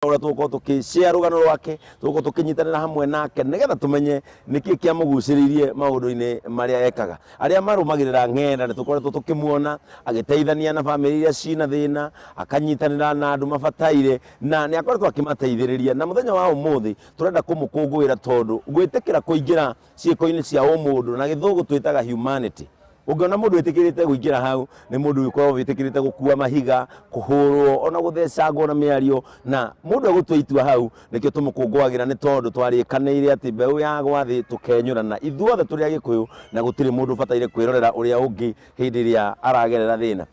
ora tuko tukishare rugano rwake tuko tukinyitanira hamwe nake nigetha tumenye niki kia muguciririe maundu-ini maria ekaga aria marumagirira ng'enda nitukoretwo tukimuona agiteithania na family iria cina thina akanyitanira na andu mabataire na ni akoretwo akimateithiriria na muthenya wa umuthi turenda kumukungwira tondu gwitikira kuingira ciiko-ini cia umundu na githugu twitaga humanity. Ungiona mundu witikirite guingira hau ni mundu wikorwo witikirite gukua mahiga kuhurwo ona guthecangwo na miario na mundu agutwitua hau nikio tumukungwagira ni tondu twarikaniire ati mbeu ya gwathi tukenyurana ithuothe turi agikuyu na gutiri mundu bataire kwirorera uria ungi hindi ria aragerera thina.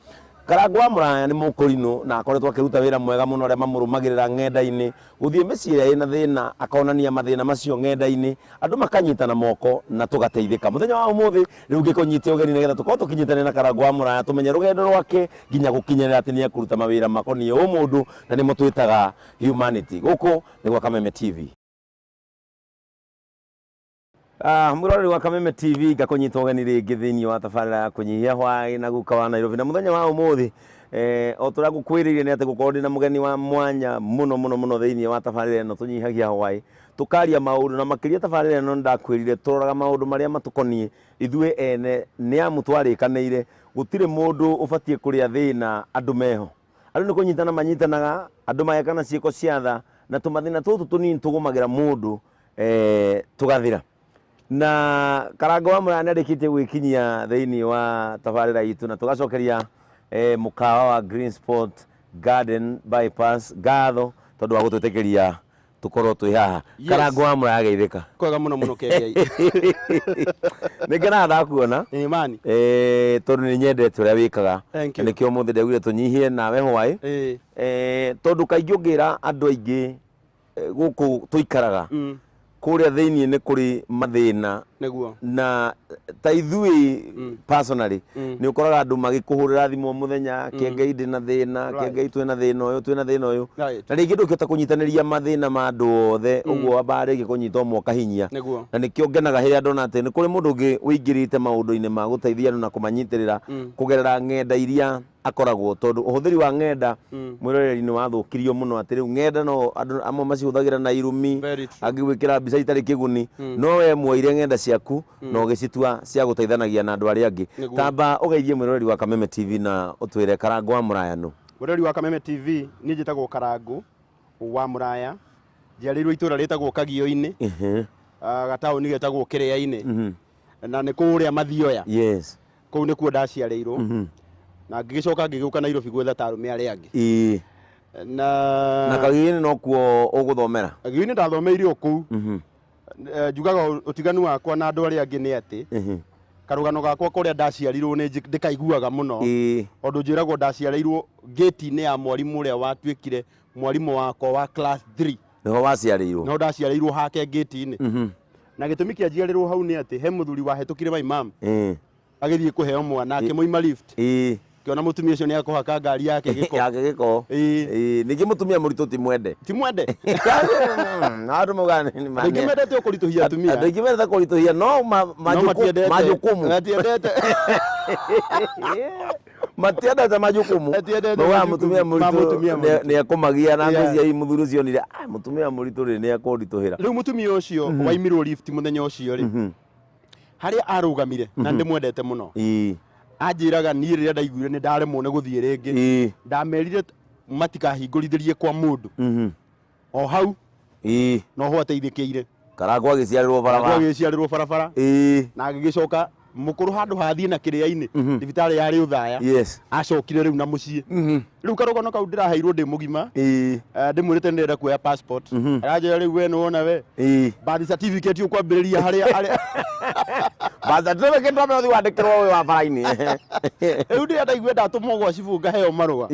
Karangũ wa Mũraya ni mukurino na akoretwo akiruta wira mwega muno aria mamurumagirira ng'enda-ini guthie micii iria ina thina akonania mathina macio ng'enda-ini andu makanyitana moko na tugateithika. Muthenya wa umuthi riu ngikunyite ugeni nigetha tukorwo tukinyitana na Karangũ wa Mũraya tumenye rugendo rwake nginya gukinyirira ati ni akuruta mawira makonie umundu na nimo twitaga humanity. Guku ni gwa Kameme TV. Murori wa Kameme TV ngakunyita ugeni ringi thiini wa tabarira ya kunyihia hwai na guka wa Nairobi na muthenya wa umuthi o tura gukwiririe ni ati gukorwo na mugeni wa mwanya muno thiini wa tabarira ino tunyihagia hwai tukaria maundu na makiria tabarira ino ndakwirire turoraga maundu maria matukonie ithue ene ni amu twarikaniire gutire mundu ubatie kuria thina andu meho andu ni kunyitana manyitanaga andu mayekana ciiko cia tha na tumathina tutu tunini tugumagira mundu tugathira na Karangũ wa Mũraya nĩarĩkĩtie gwĩkinyia thĩinĩ wa tabarĩra itu na tugacokeria mukawa wa Green Sport Garden bypass ngatho tondu wa gũtwĩtĩkĩria tukorwo twĩ haha. Karangũ wa Mũraya geithĩka kwega muno KBI nĩngenaga ndakuona imani tondu nĩ nyendete ũrĩa wĩkaga nĩkĩo mũthĩ ndegwire tunyihie nawe hwaĩ tondu kaingĩ ũngĩra andũ aingĩ gũkũ tũikaraga kuria thiini ni kuri mathina neguo na ta ithui personally ni ukoraga andu magikuhurira thimu muthenya kengei ndi na thina kengei twina thina uyu na ringi ndukita kunyitaniria mathina ma andu othe uguo abarege kunyita mwo kahinyia na nikio ngenaga hiria ndona ati ni kuri mundu ungi uingirite maundu-ini ma guteithia na kumanyitirira kugerera ng'enda iria akoragwo tondu uhuthiri wa ng'enda mwiroreri-ini wathukirio muno ati riu ng'enda no andu amwe macihuthagira na irumi angigwikira mbica itari kiguni no we muoire ng'enda ciaku no gicitua cia guteithanagia na andu aria angi. Tamba ugeithie mwiroreri wa Kameme TV na utwire Karangũ wa Mũraya no mwiroreri wa Kameme TV ni njitagwo Karangũ wa Mũraya njiarirwo itura ritagwo Kagio-ini gatauni getagwo Kĩrĩa-ini na ni kuria Mathioya kuu nikuo ndaciarĩirwo na ngigicoka ngigiuka Nairobi gwetha tarume aria angi na Kagio-ini no kuo uguthomera. Kagio-ini ndathomeire o kuu njugaga utiganu wakwa na andu aria angi ni ati karugano gakwa kuria ndaciarirwo ni ndikaiguaga muno ondu njiragwo ndaciarirwo gate-ini ya mwarimu uria watuikire mwarimu wakwa wa class 3 niho waciarirwo no ndaciarirwo hake gate-ini na gitumi kia njiarirwo hau ni ati he muthuri wahetukire my mom agithie kuheo mwana akimuima lift kiona mutumia ucio ni akuhaka ngari yake giko ningi mutumia muritu ti mwende andu mugane ni mane ningi mendete ukurituhia atumia andu ingi mendete kurituhia no majukumu matiendete majukumu no mutumia muritu ni akumagia na ngozi ya muthuri ucio nire mutumia muritu ri ni akurituhira riu mutumia ucio waimirwo lift muthenya ucio ri haria arugamire na ndimwendete muno anjiraga ni riria ndaiguire ni ndaremwo ni guthie ringi ndamerire matikahingũrithirie kwa mundu o hau no ho ateithĩkĩire Karangũ agĩciarĩrwo barabara na agĩgĩcoka mukuru handu hathie na Kĩrĩa-ini thibitarĩ yarĩ Uthaya acokire riu na muciĩ riu karugano kau ndĩraheirwo ndĩ mugima ndĩmwĩrĩte ndĩrenda kuoya passport aranjĩra riu we nĩwona we birth certificate ũkwambĩrĩria harĩa birth certificate ndamenya ũthiĩ wandĩkĩrwo wĩ wa bara-inĩ riu ndĩrĩa ndaigua ndatũmwo gwa cibũ ngaheo marũa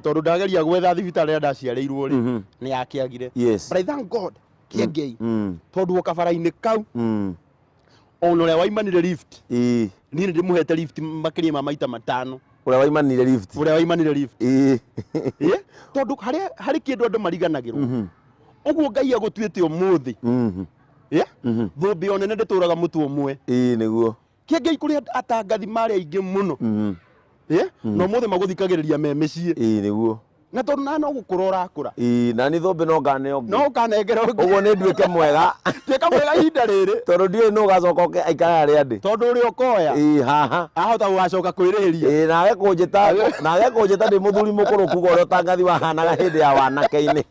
tondu ndageria gwetha thibitarĩ ĩrĩa ndaciarĩirwo rĩ nĩ yakĩagire but I thank God kĩengei tondu kabara-inĩ kau ono ũrĩa waimanire lift niĩ ndĩmũhete lift makĩria ma maita matano ũrĩa waimanire lift tondu harĩ kĩndũ andũ mariganagĩrwo ũguo Ngai agũtuĩte ũmũthĩ thũmbĩ o nene ndĩtũraga mũtu ũmwe nĩguo kĩengei kũrĩ atangathi marĩ aingĩ mũno no mũthĩ magũthikagĩrĩria me mĩciĩ nĩguo na tondu na no gukurora kura na ni thombe no ngane ongi no kanengera ongi uguo ni nduike mwega tweka mwega ihinda riri tondu ndiu no gacoka aikara ari andi tondu uri okoya haha ahota gugacoka kwirihiria nage kunjita ndi muthuri mukuru kuga uria utangathi wahanaga hindi ya wanake-ini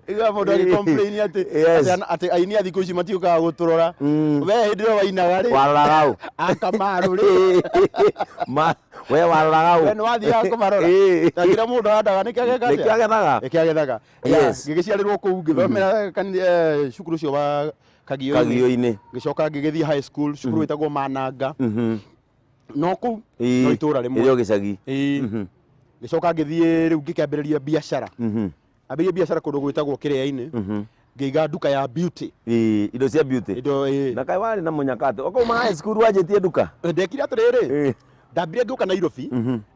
iga mundu agi complain ati aini a thiku ici matiukaga guturora we hindi ro wainaga ri waroraga u akamaru ri we waroraga u we ni wathiaga kumarora tagira mundu ahandaga nikiagethaga ngigiciarirwo kuu ngithomera cukuru ucio wa Kagio-ini ngicoka ngigithie high school cukuru witagwo Mananga no kuu no itura rimwe irio gicagi ngicoka ngithie riu ngikambiriria biashara ambirie biashara kundu gwitagwo Kiria-ini ngiiga nduka ya beauty indo cia beauty indo na kai wari na munyakate okauma high school wanjitie nduka ndekire atiriri ndambire ngiuka Nairobi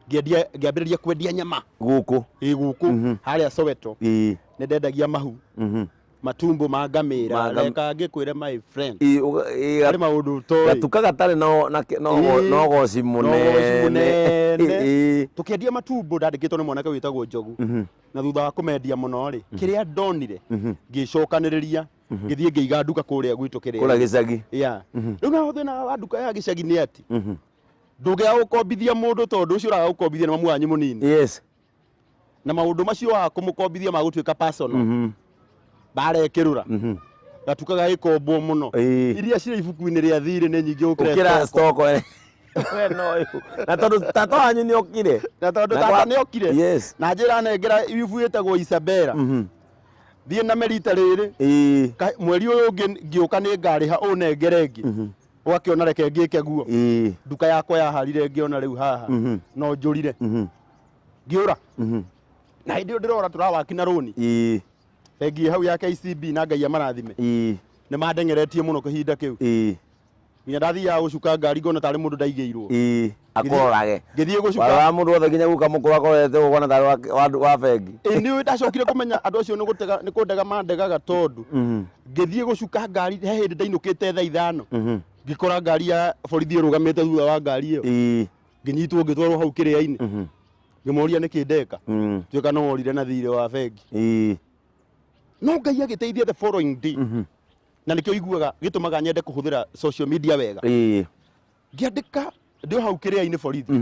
ngiambiriria kwendia nyama guku guku haria Soweto ni ndendagia mahu matumbo ma ngamira reka ngikwire my friend ari maundu toy gatuka gatari no goci munene tukiendia matumbo ndandikitwo ni mwanake witagwo Njogu na thutha wa kumendia muno ri kiria ndonire ngicokaniriria ngithie ngiiga nduka kuria gwitu kura gicagi riu na thina wa nduka ya gicagi ni ati ndugia gukombithia mundu tondu ucio uraga gukombithia ni mamu wanyu munini na maundu macio wa kumukombithia magutwika personal barekirura gatukaga ikombo muno iria cire ibuku-ini ria thiri ni nyingi ukira stock we no na tondu tata wanyu ni okire na tondu tata ni okire na njira nengera ibu yetagwo Isabella thie na merita riri mweri uyu ngiuka ni ngariha unengere ngi ugakiona reke ngike guo nduka yakwa yaharire ngiona riu haha no njurire ngiura na hindi iyo ndirora turawaki na roni bengi hau ya KCB na Ngai amarathime ni mandengeretie muno kahinda kiu nginya ndathia gucuka ngari ngona tari mundu ndaigeirwo akororage ngithie gucuka wa mundu othe nginya guka mukuru akorete ugona tari wa bengi ni ndacokire kumenya andu acio ni kundega mandegaga tondu ngithie gucuka ngari he hindi ndainukite thaa 5 ngikora ngari ya borithi rugamite thutha wa ngari iyo nginyitwo ngitwarwo hau Kiria-ini ngimoria niki ndeka tuika no orire na thire wa bengi no Ngai agiteithia the following day na nikio iguaga gitumaga nyende kuhuthira social media wega ngiandika ndio hau Kiria-ini borithi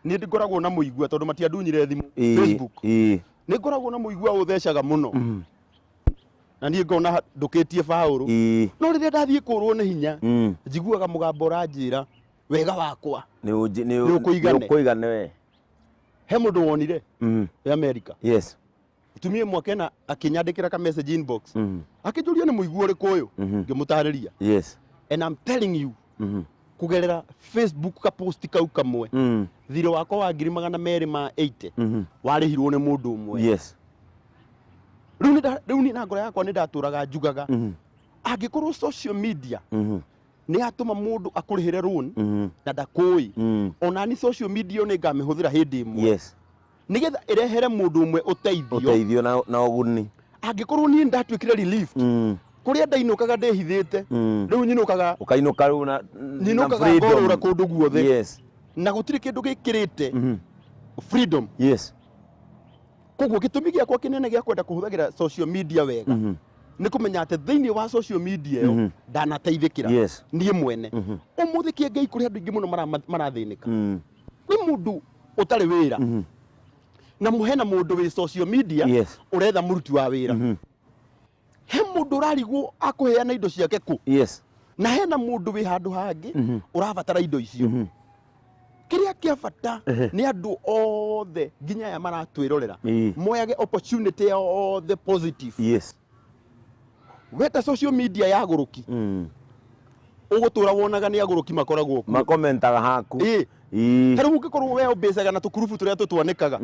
ni ndikoragwo na muigua tondu matiandunyire thimu Facebook ni ngoragwo na muigua uthecaga muno na nie ngona ndukitie faulu no riria ndathie kurwo ni hinya njiguaga mugambo uranjira wega wakwa ni ukuigane we he mundu wonire America tumie mwakena akinyandikira ka message inbox akijuria ni muigua uriku uyu ngimutariria and I'm telling you kugerera Facebook ka post kau kamwe thire wakwa wa 280 warihirwo ni mundu umwe riu ni na ngoro yakwa ni ndaturaga njugaga angikorwo social media ni atuma mundu akurihire loan na ndakui ona ni social media ni ngamihuthira hindi imwe nigetha irehere mundu umwe uteithio na uguni angikorwo ni ndatwikire relief kuria ndainukaga ndehithite riu nyinukaga ukainuka riu na ngorora kundu guothe na gutiri kindu gikirite freedom koguo gitumi giakwa kinene gia kwenda kuhuthagira social media wega ni kumenya ati thiini wa social media yo ndanateithikira nie mwene umuthi kie Ngai kuri andu ingi muno marathinika ni mundu utari wira na muhena mundu wi social media uretha muruti wa wira he mundu urarigwo akuheana indo ciake ku na hena mundu wi handu hangi urabatara indo icio kiria kia bata ni andu othe nginya ya maratwirorera moyage opportunity othe positive weta social media ya guruki ugutura wonaga ni aguruki makoragwo ku makomentaga haku heru ugikorwo we ubecaga na tukurubu turia tutwanikaga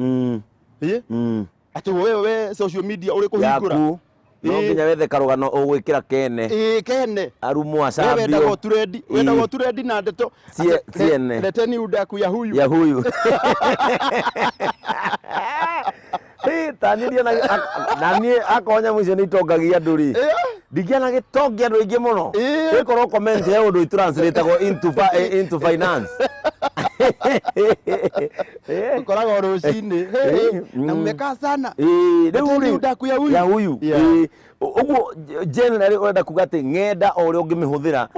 ati we social media uri kuhingura no nginya wethe karugano ugwikira kene kene arumu acambio wenda go turendi na ndeto ciene leteni udaku ya huyu taniria na nie akonya mwicio ni itongagia nduri ndigiana gitongia andu aingi muno ikorwo comment ya undu itranslate go into finance Ukoraga rucini na mmeka sana riu ndaku ya huyu uguo generally urenda kuga ati ng'enda o ria ungimihũthĩra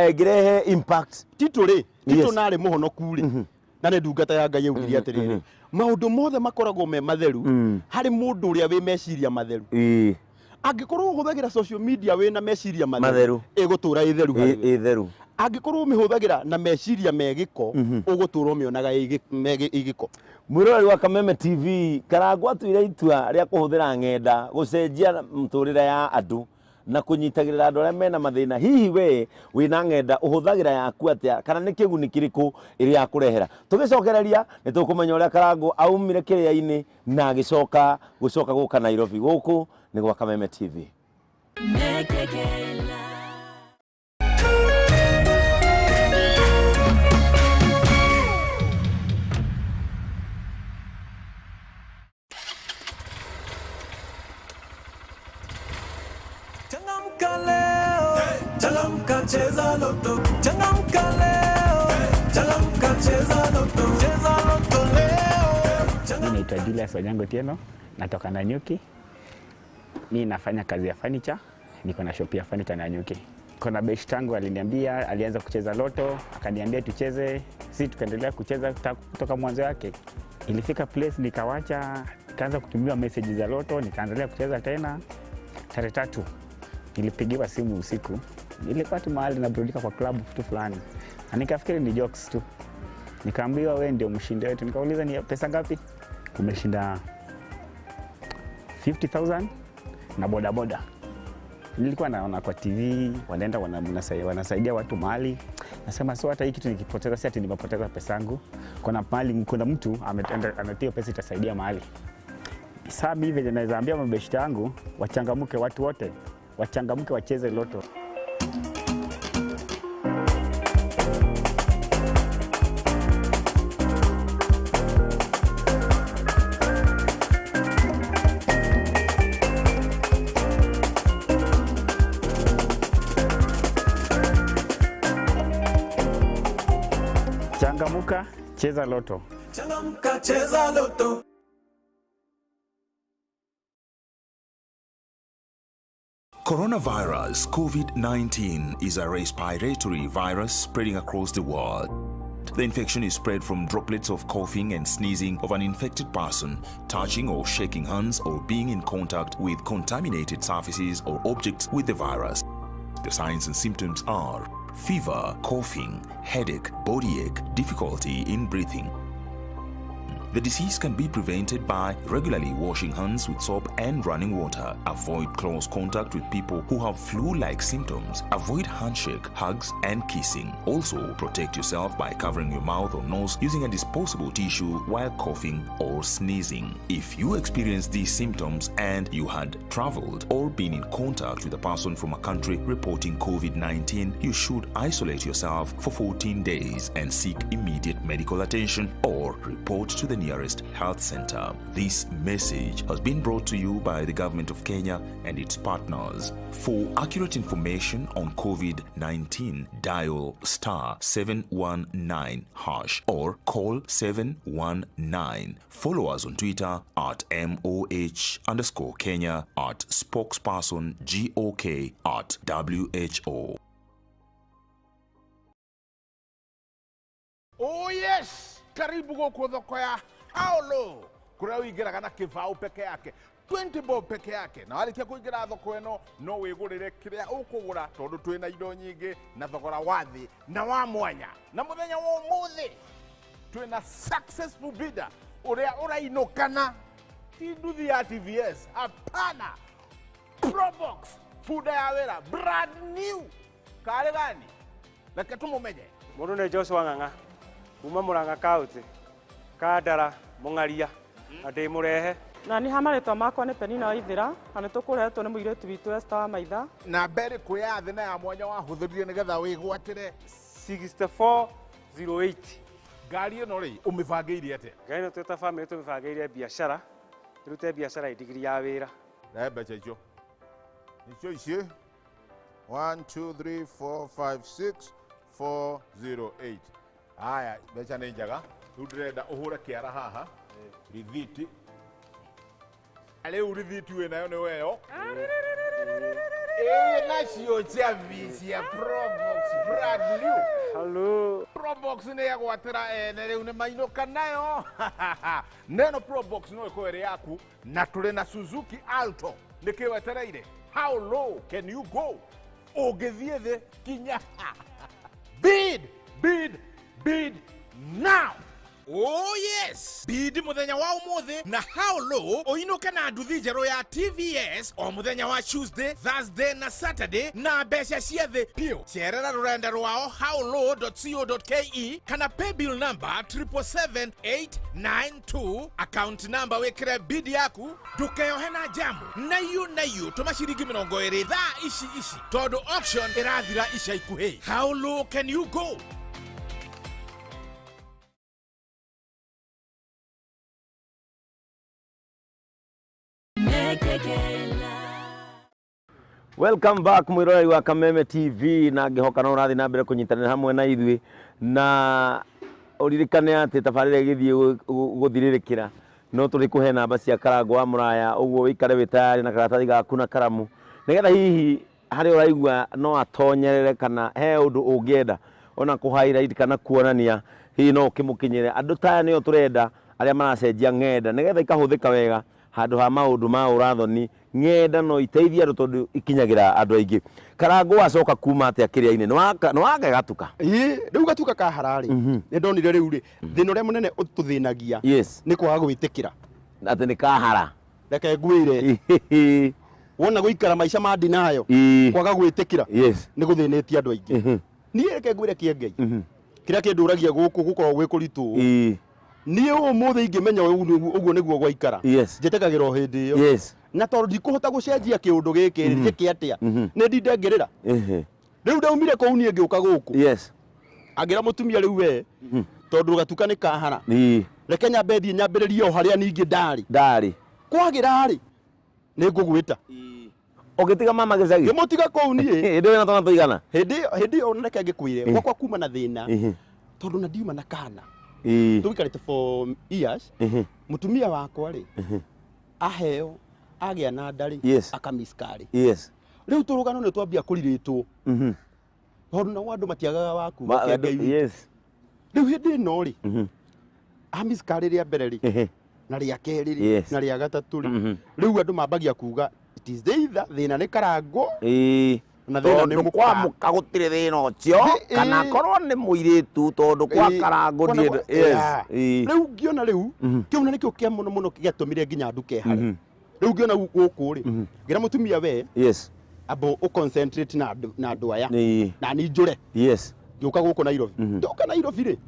ingirehe impact titũ narĩ mũhonoku rĩ na nĩ ndungata ya Ngai yaugire atĩrĩrĩ maũndũ mothe makoragwo me matheru harĩ mũndũ ũrĩa wĩ meciria matheru angĩkorwo ũhũthagĩra social media wĩna meciria matheru ĩgũtũra ĩtheru angĩkorwo ũmĩhũthagĩra na meciria megĩko ũgũtũra ũmĩonaga ĩgĩko. Mwĩroreri wa Kameme TV, Karangũ atuire itua rĩa kũhũthĩra ng'enda gũcenjia mĩtũrĩre ya andũ na kũnyitagĩrĩra andũ arĩa mena mathĩna. Hihi we wĩna ng'enda ũhũthagĩra yaku atĩa kana nĩ kĩguni kĩrĩkũ ĩrĩ yakũrehera? Tũgĩcokereria nĩ tũkũmenya ũrĩa Karangũ aumire kĩrĩa-inĩ na agĩcoka gũka Nairobi. Gũkũ nĩ gwa Kameme TV. Changamka cheza loto, changamka leo, changamka cheza loto, cheza loto leo. Mimi naitwa Julius Wanyango Tieno, natoka Nanyuki. Mimi nafanya kazi ya furniture, niko na shop ya furniture Nanyuki. Kuna best tangu aliniambia, alianza kucheza loto, akaniambia tucheze, sisi tukaendelea kucheza kutoka mwanzo wake. Ilifika place nikawacha, nikaanza kutumiwa messages za loto, nikaendelea kucheza tena. Tarehe 3 nilipigiwa simu usiku. Nilikuwa tu mahali naburudika kwa club tu fulani. Na nikafikiri ni jokes tu. Nikaambiwa wewe ndio mshindi wetu. Nikauliza ni pesa ngapi? Umeshinda 50,000 na bodaboda. Nilikuwa naona kwa TV, wanaenda wanasaidia watu mahali. Nasema sio hata hii kitu nikipoteza si ati nimepoteza pesa yangu. Kuna mahali kuna mtu anatia pesa itasaidia mahali. Sasa mimi vile naweza ambia mabeshte yangu wachangamke, watu wote wachangamke, wacheze loto. Changamuka, cheza loto. Changamka cheza loto. Coronavirus COVID-19 is a respiratory virus spreading across the world. The infection is spread from droplets of coughing and sneezing of an infected person, touching or shaking hands or being in contact with contaminated surfaces or objects with the virus. The signs and symptoms are fever, coughing, headache, body ache, difficulty in breathing. The disease can be prevented by regularly washing hands with soap and running water. Avoid close contact with people who have flu-like symptoms. Avoid handshake, hugs, and kissing. Also, protect yourself by covering your mouth or nose using a disposable tissue while coughing or sneezing. If you experience these symptoms and you had traveled or been in contact with a person from a country reporting COVID-19, you should isolate yourself for 14 days and seek immediate medical attention or report to the nearest health center. This message has been brought to you by the Government of Kenya and its partners. For accurate information on COVID-19, dial *719# or call 719. Follow us on Twitter at MOH_Kenya, at spokesperson GOK, at WHO. Oh yes! Karibu gũkũ thoko ya Haolo kũrĩa ũingĩraga na kĩbaũ peke yake 20 bob peke yake, na warĩkia kũingĩra thoko ĩno no wĩgũrĩre kĩrĩa ũkũgũra tondũ twĩna indo nyingĩ na thogora wa thĩ na wa mwanya. Na mũthenya wa ũmũthĩ twĩna successful bidder ũrĩa ũrainũkana ti nduthi ya TVS, hapana, Probox fuda ya wĩra brand new. Karĩ gani? Reke tũmũmenye. Mũndũ nĩ Joshua Ng'ang'a kuma Mũrang'a County, Kandara, Mũng'aria, na ndĩ mũrehe. Na nĩ hamarĩtwa makwa nĩ Penina Waithĩra, na nĩ tũkũrehetwo nĩ mũirĩtu witũ Esther wa Maitha. Na mbere kũya thĩ na ya mwanya wahũthĩrire nĩgetha wĩgwatĩre 6408. Ngari ĩno rĩ ũmĩbangĩire atĩa? Ngari ĩno twĩta famĩlĩ tũmĩbangĩire biacara, ĩrute biacara ndigiri ya wĩra. Na mbeca icio nicio ici 1 2 3 4 5 6 408. Aya, mbeca nĩ njaga. Rĩu ndĩrenda ũhũre kĩara haha. Rithiti. Rĩu rithiti wĩnayo nĩ weyo. Nacio cia cia Probox brand new. Hello. Probox nĩ yagwatĩra ene rĩu nĩ mainũka nayo. Neno Probox no ĩkorwo ĩrĩ yaku na tũrĩ na Suzuki Alto nĩkĩ wetereire. How low can you go? Ũngĩthiĩ thĩ kinya. Bid now. Oh yes! Bid muthenya wa umuthi na how low oinuke na nduthi njerũ ya TVS o muthenya wa Tuesday, Thursday na Saturday na mbeca cia thĩ pio. Cerera rũrenda rwao howlow.co.ke kana paybill number 777-892 account number wekire bid yaku ndukeyohe na jamu na you tuma ciringi 20 thaa ici tondu auction irathira ica ikuhĩ. How low can you go? Welcome back mwiroreri wa Kameme TV na ngihoka no rathi na mbere kunyitanira hamwe na ithui na uririkane ati tabarire githie guthiririkira no turi kuhe namba cia Karangũ wa Muraya uguo wikare witayari na karatathi gaku na karamu nigetha hihi hari uraigua no atonyerere kana he undu ungienda ona ku highlight kana kuonania hihi no kimukinyire andu taya nio turenda aria maracenjia ng'enda nigetha ikahuthika wega handu ha maundu ma urathoni ng'enda no iteithia andu tondu ikinyagira andu aingi. Karangũ acoka kuma atia kiria-ini no wage gatuka riu gatuka ka harari ni ndonire riu ri thina ria munene ututhinagia ni kwaga gwitikira ati ni kahara reke ngwire wona guikara maica ma ndinayo kwaga gwitikira ni guthinitie andu aingi ni reke ngwire kiengei kiria kinduragia guku gukorwo gwi kuritu ni umuthi ingimenya uguo niguo gwaikara njitekagira o hindi iyo na tondu ndikuhota gucenjia kiundu giki giki atia ni ndindengerera riu ndaumire kou nie ngiuka guku agira mutumia riu we tondu gatuka ni kahara reke nyambe thie nyambiririe o haria ningi ndari kwagira ri ni ngugwita ogitiga mama gicagi ngimutiga kou nie hindi na tona tuigana hindi o reke ngikwire gwakwa kuma na thina tondu na ndiuma na kana tuikarite for years mutumia wakwa ri aheo agia na ndari akamiskari riu turugano ni twambia kuriritwo tondu na wandu matiagaga waku riu hindi no ri amiskari ria mbere ri na ria keri ri na ria gatatu ri riu andu mambagia kuga it is either thina ni Karangũ na thina ni kwa muka gutire thina ucio kana korwo ni muiritu tondu kwa Karangũ ndi riu ngiona riu kiuna nikio kia muno kigatumire nginya nduke hare riu ngiona guku ri ngira mutumia we abo u concentrate na andu aya na ni njure ngiuka guku Nairobi ndoka Nairobi ri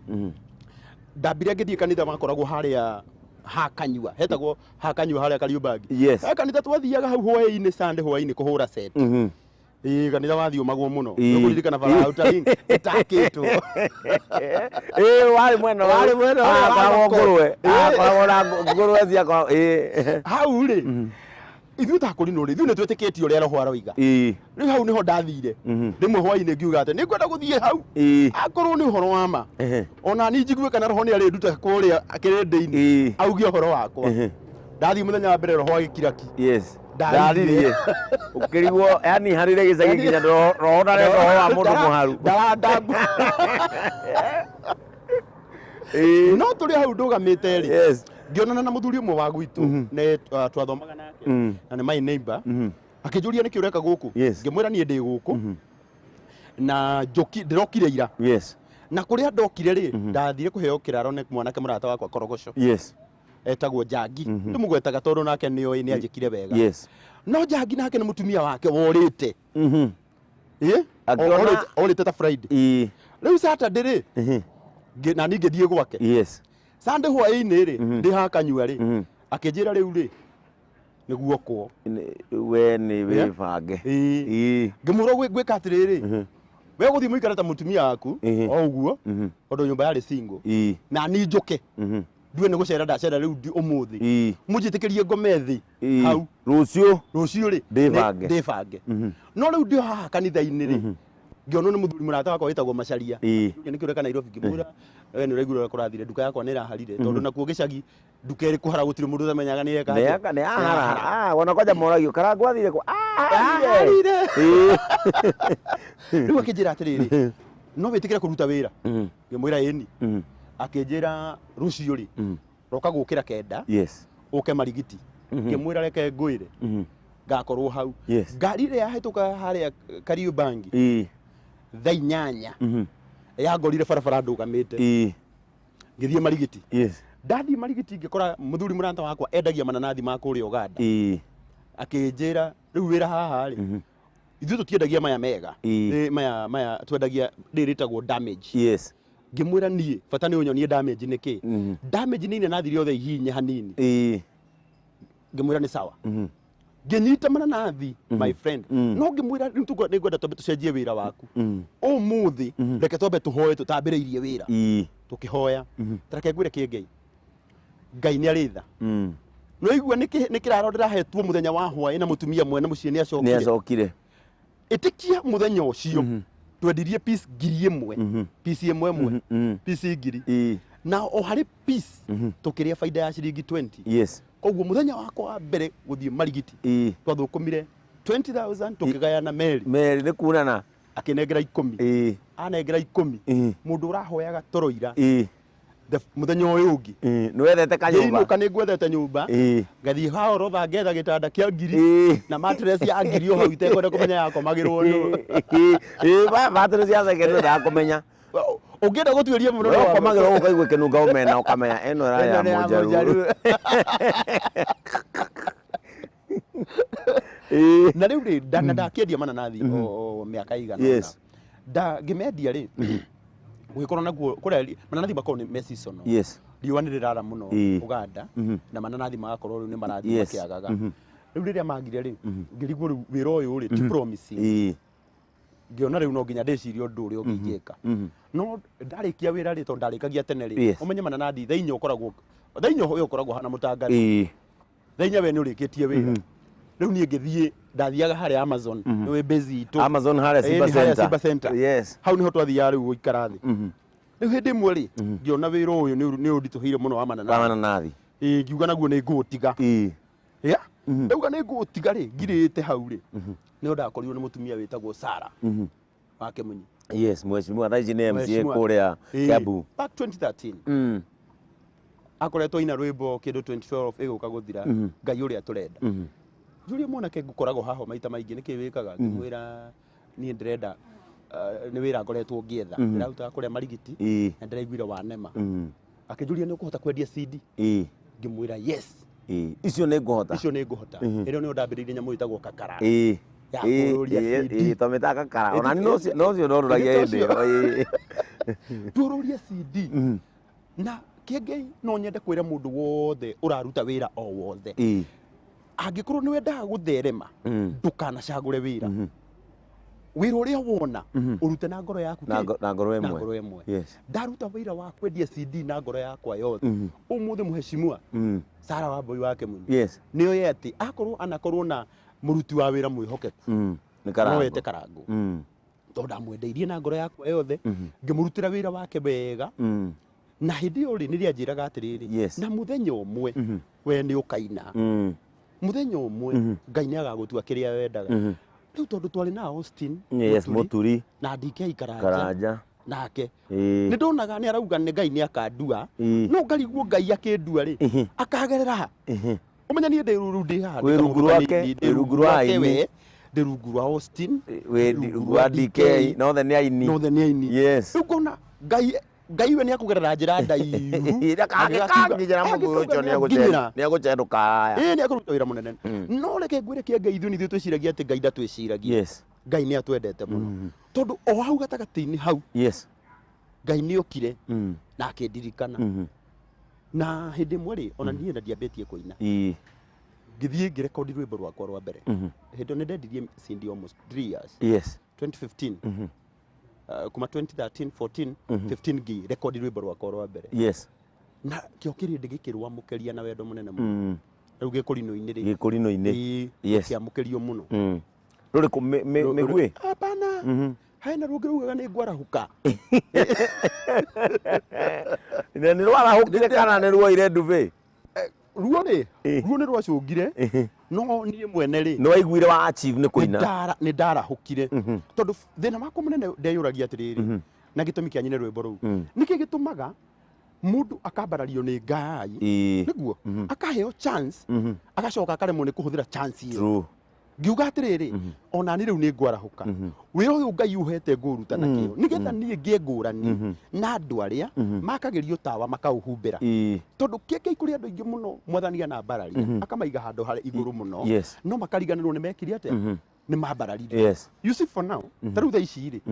ndambire ngithie kanitha makoragwo haria hakanyua hetagwo hakanyua haria Kariubangi kanitha twathiaga hau hwaini Sunday hwaini kuhura set kanitha wathio magwo muno nguririkana bara utaring itakitwo wali mwena kwa ngurwe ngurwe cia kwa hau ri ithu takuri no ri ithu ne twetikitio ria roho aroiga riu hau niho ndathire rimwe hwaini ngiuga ati ni kwenda guthie hau akorwo ni uhoro wa ma ona ni njigue kana roho ni ari nduta kuria kirende-ini augie uhoro wakwa ndathie muthenya wa mbere roho agikiraki ndaririe ukirigwo yani harire gicagi nginya roho na roho wa mundu muharu ndarandangu no turi hau ndugamite ri ngionana na muthuri umwe wa gwitu ne twathomaga nake na ni my neighbor akijuria niki ureka guku ngimwira nie ndi guku na njoki ndirokire ira na kuria ndokire ri ndathire kuheo kiraro ne mwanake murata wakwa Korogoco etagwo Njagi ndimugwetaga tondu nake niyo ni anjikire wega no Njagi nake ni mutumia wake worite orite ta Friday riu Saturday ri na ninge thie gwake Sunday hwaini ri ndi hakanyua ri akinjira riu ri niguo kwo we ni wibange ngimuro gwika atiriri we guthie muikara ta mutumia waku o uguo tondu nyumba yari single na ni njuke ndiwe ne gucera ndacera riu ndi umuthi mujitikirie ngomethi hau rucio ri ndibange no riu ndio haha kanitha-ini ri ngĩonwo nĩ mũthuri mũrata wakwa wĩtagwo Macharia Ĩĩ. nĩkĩo Nairobi ngĩmwĩra we nĩ ũraigua kũrathire nduka yakwa nĩ ĩraharire tondũ nakuo gĩcagi nduka ĩrĩ kũhara gũtirĩ mũndũ ũtamenyaga nĩ eka nĩ ahara wona kwaja moragio karangwa athire kũ aharire rĩu akĩnjĩra atĩrĩrĩ no wĩtĩkĩre kũruta wĩra ngĩmwĩra ĩni akĩnjĩra rũciũ rĩ roka gũkĩra kenda ũke Marigiti ngĩmwĩra reke ngwĩre ngakorwo hau ngari ĩrĩa yahĩtũka harĩa Kariũbangi thaa 8 yangorire barabara ndũgamĩte ngĩthiĩ Marigiti ndathiĩ Marigiti ngĩkora mũthuri mũrata wakwa endagia mananathi ma kũrĩa Uganda akĩnjĩra rĩu wĩra haha rĩ ithuĩ tũtiendagia maya mega maya twendagia rĩrĩtagwo damage ngĩmwĩra niĩ bata nĩ ũnyonie damage nĩkĩ damage nĩ inanathi rĩothe ihinye hanini ngĩmwĩra nĩ sawa ngĩnyita mananathi my friend no ngĩmwĩra rĩu nĩngwenda twambe tũcenjie wĩra waku ũmũthĩ reke twambe tũhoe tũtambĩrĩirie wĩra tũkĩhoya tareke ngwĩre kĩengei Ngai nĩ arĩ tha no igua nĩ kĩraro ndĩrahetwo mũthenya wa hwaĩ na mũtumia mwene mũciĩ nĩ acokire ĩtĩkia mũthenya ũcio twendirie piece 1,000 piece ĩmwe piece 1,000 na o harĩ piece tũkĩrĩa faida ya ciringi 20 koguo mũthenya wakwa wa mbere gũthiĩ Marigiti twathũkũmire 20,000 tũkĩgayana Meri nĩ kuonana akĩnengera 10 anengera 10 mũndũ ũrahoyaga toro ira mũthenya ũyũ ũngĩ nĩ wethete kanyũmba nĩ ngwethete nyũmba ngathiĩ haorotha ngetha gĩtanda kĩa 1,000 na mattress ya 1,000 o hau itekwenda kũmenya yakomagĩrwo nũ mattress ya second ndakũmenya ũngĩenda gũtuĩria mũno no komagĩrwo ũkaigua kĩnunga ũmena ũkamenya ĩno ya mũnjaru na rĩu rĩ ndakĩendia mananathi o mĩaka igana ngĩmendia rĩ gũgĩkorwo naguo kũrĩa mananathi makorwo nĩ seasonal riũa nĩ rĩrara mũno Uganda na mananathi magakorwo rĩu nĩ marathiĩ makĩagaga rĩu rĩrĩa magire rĩ ngĩrigwo rĩu wĩra ũyũ rĩ ti promising ngĩona rĩu no nginya ndĩcirie ũndũ ũrĩa ũngĩka no ndarĩkia wĩra rĩ tondũ ndarĩkagia tene rĩ ũmenye mananathi thaa 4 ũkoragwo hana mũtangari thaa 4 we nĩ ũrĩkĩtie wĩra rĩu niĩ ngĩthiĩ ndathiaga harĩa Amazon nĩwe base itũ Amazon harĩa Simba Center hau nĩho twathiaga rĩu gũikara thĩ rĩu hĩndĩ ĩmwe rĩ ngĩona wĩra ũyũ nĩ ũnditũhĩire mũno wa mananathi ngiuga naguo nĩ ngũtiga ndauga nĩ ngũtiga rĩ ngirĩte hau rĩ nĩho ndakorirwo nĩ mũtumia wĩtagwo Sarah wa Kĩmunyi mheshimiwa thaa ici nĩ MCA kũrĩa Kiambu back 2013 akoretwo ina rwĩmbo kĩndũ 2012 ĩgũka gũthira Ngai ũrĩa tũrenda Julia mwanake ngũkoragwo haho maita maingĩ nĩkĩ wĩkaga ngĩmwĩra niĩ ndĩrenda nĩ wĩra ngoretwo ngĩetha ndĩraruta kũrĩa Marigiti na ndĩraiguire wanema akĩnjũria nĩ ũkũhota kwendia CD ngĩmwĩra yes icio nĩ ngũhota ĩrĩa nĩ ndambĩrĩirie nyamũ ĩtagwo kakara tũmĩtaga kakara ona no cio ndorũragia hĩndĩ ĩyo tũrũria CD na kĩengei no nyende kwĩra mũndũ wothe ũraruta wĩra o wothe angĩkorwo nĩ wendaga gũtherema ndũkanacagũre wĩra wĩra ũrĩa wona ũrute na ngoro yaku na ngoro ĩmwe ndaruta wĩra wa kwendia CD na ngoro yakwa yothe ũmũthĩ mheshimiwa Sarah Wambui wa Kĩmunyi nĩoĩ atĩ anakorwo na mũruti wa wĩra mwĩhokeku no ete Karangũ tondũ ndamwendeirie na ngoro yakwa yothe ngĩmũrutĩra wĩra wake wega na hĩndĩ ĩyo rĩ nĩrĩa njĩraga atĩrĩrĩ na mũthenya ũmwe we nĩ ũkaina mũthenya ũmwe Ngai nĩ agagũtua kĩrĩa wendaga rĩu tondũ twarĩ na Austin Mũturi na DK Karanja nake nĩ ndonaga nĩ arauga nĩ Ngai nĩ akandua no ngariguo Ngai akĩndua rĩ akagerera ũmenya niĩ ndĩ ruru ndĩ haha kwĩ rungu rwake we ndĩ rungu rwa Austin rungu wa DK nothe nĩ aini rĩu ngona Ngai we nĩ akũgerera njĩra ndaihu akangĩnyĩra mũndũ ũcio nĩ egũcendũka haya nĩ akũruta wĩra mũnene no reke ngwĩre kĩengei ithuĩ nithuĩ twĩciragia atĩ Ngai ndatwĩciragia Ngai nĩ atwendete mũno tondũ o hau gatagatĩ-inĩ hau Ngai nĩ okire na akĩndirikana na hĩndĩ ĩmwe rĩ ona niĩ na ndiambĩtie kũina ngĩthiĩ ngĩrekondi rwĩmbo rwakwa rwa mbere hĩndĩ nĩ ndendirie CD almost 3 years 2015 kuma 2013 14 15 ngĩrekondi rwĩmbo rwakwa rwa mbere na kĩo kĩrĩndĩ gĩkĩrwamũkĩria na wendo mũnene mũno rĩu gĩkũrino-inĩ gĩkũrino-inĩ kĩamũkĩrio mũno rũrĩkũ mĩgwĩ hapana haina ruo ngirugaga ni ngwarahuka ni rwarahukire kana ni ruo ire nduve ruo ni rwacungire no nie mwene ri no waiguire wa achieve ni kuina ni ndarahukire tondu thina makwa munene ndeyuragia atiriri na gitumi kia nyine rwimbo ruu niki gitumaga mundu akambarario ni Ngai niguo akaheo chance agacoka akaremwo ni kuhuthira chance iyo ngiuga atiriri ona ni riu ni ngwarahuka wira uyu Ngai uhete nguruta na kio nigetha nie ngie ngurani na andu aria makagerio tawa makauhumbira tondu keke kuri andu ingi muno mwathania na barari akamaiga handu hari iguru muno no makariganirwo ni mekiri atia ni mambararire you see for now taru tha ici ri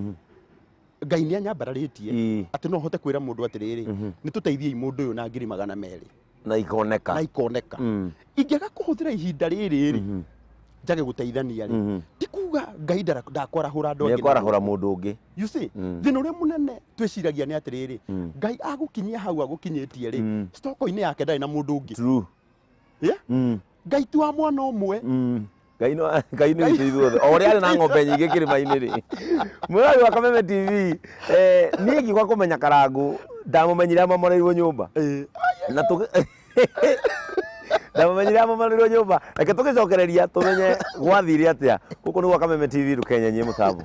Ngai ni anyambararitie ati no hote kwira mundu atiriri ni tuteithie mundu uyu na 200 na ikoneka ingega kuhuthira ihinda riri njage guteithania ri tikuga Ngai ndakwarahura ndogi ndakwarahura mundu ungi you see thina uria munene twiciragia ni atiriri Ngai agukinyia hau agukinyitie ri stoko-ini yake ndari na mundu ungi true Ngai tu wa mwana umwe Ngai no ithuothe ori ari na ng'ombe nyingi kirima-ini ri mwari wa Kameme TV nie ngigwa kumenya Karangu ndamumenyire amamoreirwo nyumba na ndamumenyire amamoreirwo nyumba reke tugicokereria tumenye gwathire atia guku ni gwa Kameme TV rukenyenyie mutambo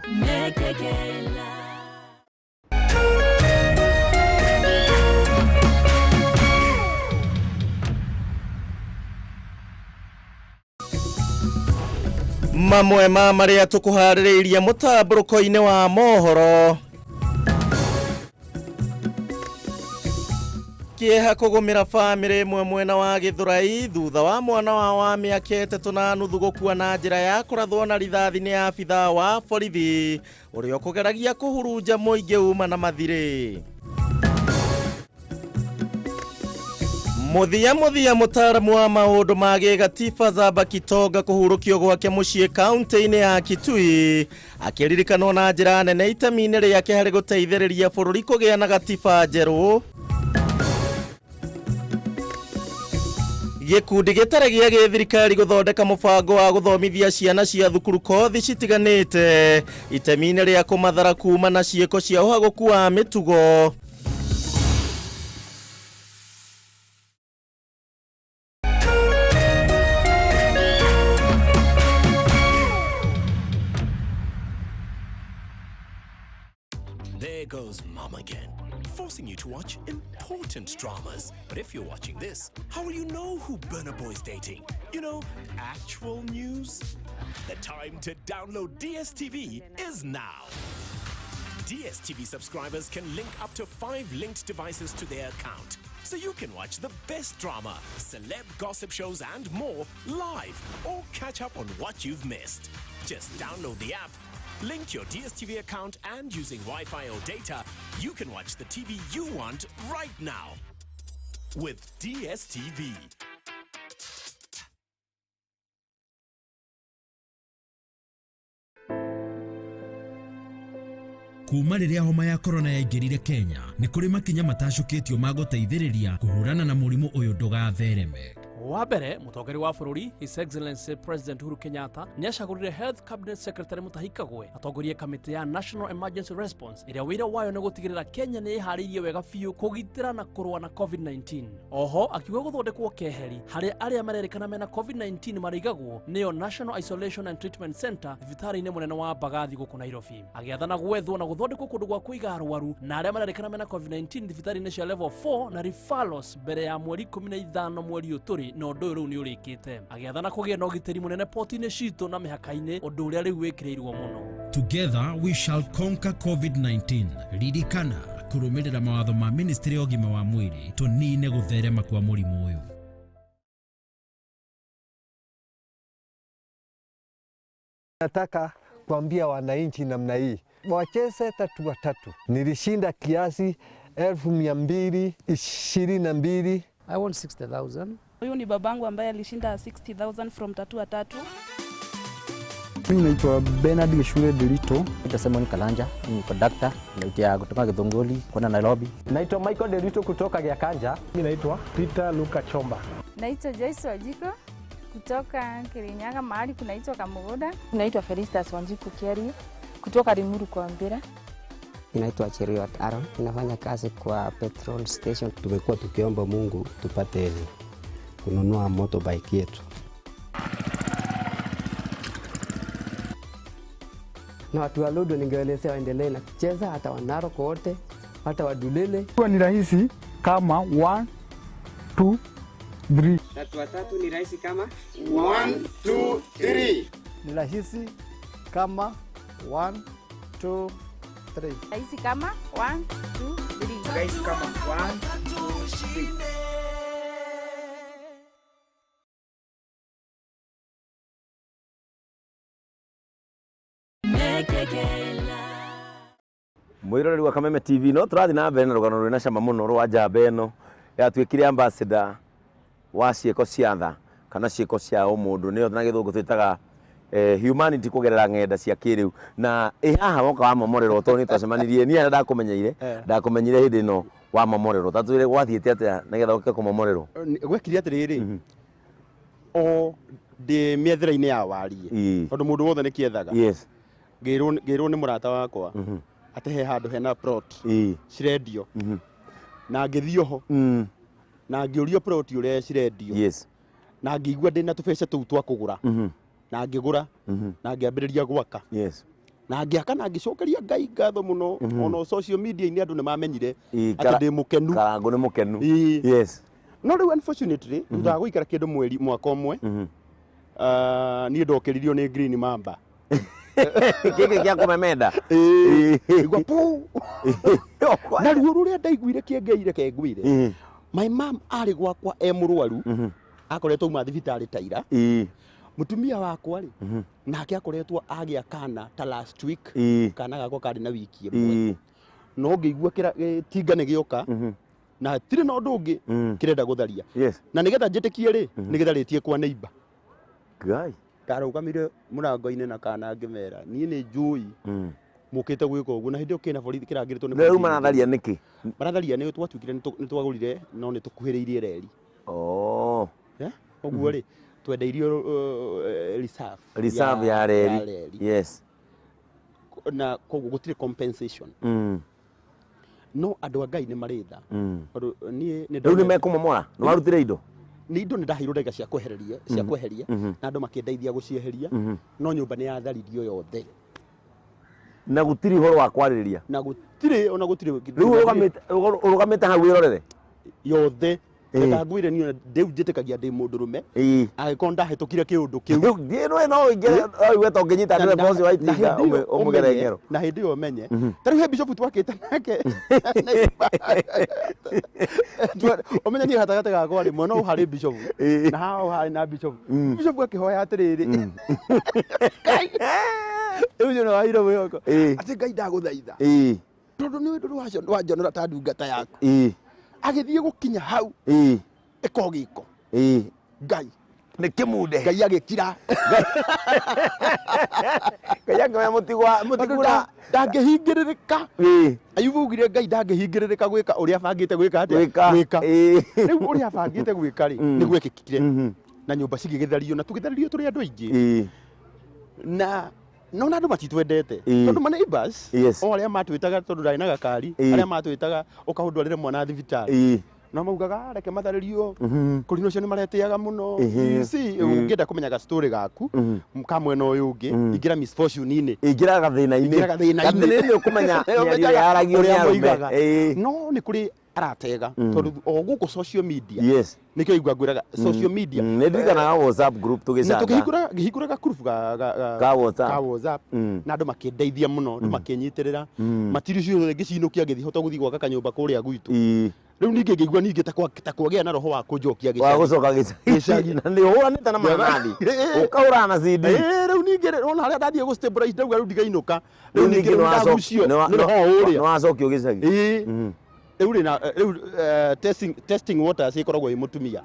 mamwe ma maria tukuhaririirie mutamburuko-ini wa mohoro kieha kugumira family imwe mwena wa Githurai thutha wa mwana wa miaka 3 na nuthu gukua na njira ya kurathwo na rithathi ni abitha wa borithi uria kugeragia kuhurunja muingi uma na mathiri muthia mutaramu wa maundu ma gigatiba Zaba Kitonga kuhurukio gwake mucii kaunti-ini ya Kitui akiririkanwo na njira nene itemi-ini riake hari guteithiriria bururi kugia na gatiba njeru gikundi gitare gia githirikari guthondeka mubango wa guthomithia ciana cia thukuru kothi citiganite itemi-ini ria kumathara kuma na ciiko cia uhaguku wa mitugo Goes mom again, forcing you to watch important dramas. But if you're watching this, how will you know who Burna Boy's dating? You know, actual news? The time to download DSTV is now. DSTV subscribers can link up to 5 linked devices to their account, so you can watch the best drama, celeb gossip shows and more live, or catch up on what you've missed. Just download the app, link your DSTV account, and using Wi-Fi or data, you can watch the TV you want right now with DSTV. Kuma riria homa ya corona yaingirire Kenya ni kuri makinya matacukitio ma guteithiriria kuhurana na murimu uyu ndugathereme. Wa mbere mutongeri wa bururi His Excellency President Uhuru Kenyatta ni acagurire Health Cabinet Secretary Mutahikagwe atongorie kamiti ya National Emergency Response iria wira wayo ni gutigirira Kenya ni ihariirie wega biu kugitira na kurua na COVID-19. Oho akiuga guthondekwo keheri hari aria marerikana mena COVID-19 marigagwo niyo National Isolation and Treatment Center thibitari-ini munene wa Mbagathi guku Nairobi. Agiathana gwethwo na guthondekwo kundu gwa kuiga arwaru na aria marerikana mena COVID-19 thibitari-ini cia level 4 na referrals mbere ya mweri 15 mweri uturi no ndu riu ni urikite. Agiathana kugia na ugitiri munene poti-ini citu na mihaka-ini undu uria riu wikirirwo muno. Together we shall conquer COVID-19. Ririkana kurumirira mawatho ma Ministry ya Ugima wa Mwiri tunine gutherema kwa murimu uyu. Nataka kuambia wananchi namna hii wacheze 3-3. Nilishinda kiasi 1222. I want 60,000. Huyu ni babangu ambaye alishinda 60,000 from 3-3. Mimi naitwa Bernard Gishule Delito. Naitwa Simon Kalanja, ni conductor, naitwa kutoka Githunguri kwenda Nairobi. Naitwa Michael Delito kutoka Giakanja. Mimi naitwa Peter Luka Chomba. Naitwa Joyce Wajiko kutoka Kirinyaga mahali kunaitwa Kamugoda. Naitwa Felicitas Wanjiku Kiari kutoka Limuru kwa Mbira. Inaitwa Cheriot Aaron, ninafanya kazi kwa petrol station. Tumekuwa tukiomba Mungu tupate kununua motorbike yetu. Na watu wa Lodo ningewaelezea waendelee na kucheza, hata Wanarok wote, hata Wadulele. Ni rahisi kama 1 2 3. Watu watatu ni rahisi kama 1 2 3. Ni rahisi kama 1 2 3. Rahisi kama 1 2 3. Rahisi kama 1 2 3. Mwiroreri wa Kameme TV no turathi na mbere na rugano rwina cama muno rwa njamba ĩno yatuĩkire ambassador wa ciĩko cia tha kana ciĩko cia ũmũndũ nĩyo na gĩthũngũ twĩtaga humanity kũgerera ng'enda cia kĩrĩu na haha woka wa momorero tondũ nĩtwacemanirie niĩ ndakumenyire hĩndĩ ĩno wa momorero tatwĩre gwathiĩte atĩa nĩgetha ũke kũmomorerwo gwekire atĩrĩrĩ o ndĩ mĩethera-inĩ ya warie tondũ mũndũ wothe nĩkĩethaga ngĩrwo nĩ mũrata wakwa atĩ he handũ hena plot cirendio na ngĩthiĩ ho na ngĩũrio plot ũrĩa cirendio na ngĩigua ndĩna tũbeca tũu twa kũgũra na ngĩgũra na ngĩambĩrĩria gwaka na ngĩaka na ngĩcokeria Ngai ngatho mũno ona social media-inĩ andũ nĩmamenyire atĩ ndĩ mũkenu Karangũ nĩ mũkenu no rĩu unfortunately thutha wa gũikara kĩndũ mwaka ũmwe niĩ ndokeririo nĩ Green Mamba kĩngĩ gĩa kũmemenda igua pu na ruo rũrĩa ndaiguire kĩengeire kengwire my mom arĩ gwakwa mũrwaru akoretwo uma thibitarĩ ta ira mutumia wakwa rĩ nake akoretwo agĩa kana ta last week kana gakwa karĩ na wiki ĩmwe no ngĩigua tinga nĩ gĩoka na tirĩ na ũndũ ũngĩ kĩrenda gũtharia na nĩgetha njĩtĩkie rĩ nĩgetharĩtie kwa neighbor Ngai ndarũgamire mũrango-inĩ na kana ngĩmera niĩ nĩ njũĩ mũkĩte gwĩka ũguo na hĩndĩ ĩyo kĩna borithi kĩrangĩrĩtwo nĩ rĩu maratharia nĩkĩ maratharia nĩ twatuĩkire nĩ twagũrire no nĩ tũkuhĩrĩirie reri ũguo rĩ twendeirio reserve ya reri na koguo gũtirĩ compensation no andũ a Ngai nĩ marĩ tha rĩu nĩ mekũmomora nĩ warutire indo nĩ indo nĩ ndaheirwo ndaiga cia kweheria na andũ makĩndeithia gũcieheria no nyũmba nĩ yatharirio yothe na gũtirĩ ũhoro wa kwarĩrĩria na gũtirĩ ona gũtirĩ rĩu ũrũgamĩte hau wĩrorere yothe reka ngwĩre niĩ ndĩu njĩtĩkagia ndĩ mũndũrũme angĩkorwo ndahĩtũkire kĩũndũ kĩu no ingĩ to ngĩnyita ndĩre boss wa itinga ũmũgere ngero na hĩndĩ ĩyo menye ta rĩu he bishop twakĩte nake ũmenye niĩ gatagatĩ gakwa rĩ mwena ũyũ harĩ bishop na haha harĩ na bishop akĩhoya atĩrĩrĩ rĩu nĩ waire mwĩhoko atĩ Ngai ndagũthaitha tondũ nĩ ũndũ wanjonora ta ndungata yaku agĩthiĩ gũkinya hau ĩko gĩko Ngai nĩ kĩmunde Ngai agĩkira Ngai akĩoya mũtigura ndangĩhingĩrĩrĩka Ayubu augire Ngai ndangĩhingĩrĩrĩka gwĩka ũrĩa abangĩte gwĩka gwĩka rĩu ũrĩa abangĩte gwĩka rĩ nĩ gwĩkĩkire na nyũmba cigĩgĩthario na tũgĩthario tũrĩ andũ aingĩ na no na andũ matitwendete tondũ ma neighbors o arĩa matwĩtaga tondũ ndarĩ na gakari arĩa matwĩtaga ũkahũndwarĩre mwana thibitarĩ no maugaga reke matharĩrio kũrino cio nĩ maretĩaga mũno ũngĩenda kũmenyaga story gaku ka mwena ũyũ ũngĩ ingĩra misfortune-inĩ ingĩra gathĩna-inĩ nĩ ũkũmenya mĩario yaragio nĩ arũme no nĩ kũrĩ aratega tondũ o gũkũ social media nĩkĩo igua ngwĩraga social media nĩ ndirikanaga WhatsApp group tũgĩhingũraga group ga WhatsApp na andũ makĩndeithia mũno andũ makĩnyitĩrĩra matiri ciothe ngĩciinũkia ngĩthiĩ hota gũthiĩ gwaka kanyũmba kũrĩa gwitũ rĩu ningĩ ngĩigua ningĩ ta kwagĩa na roho wa kũnjokia gũcoka gĩcagi na nĩ ũhũranĩte na mananathi ũkahũrana na CD rĩu ningĩ ona harĩa ndathiĩ gũstabilize ndauga rĩu ndigainũka rĩu ningĩ ndagucio nĩ roho ũrĩa nĩwacokio gĩcagi rĩu testing waters ĩkoragwo ĩ mũtumia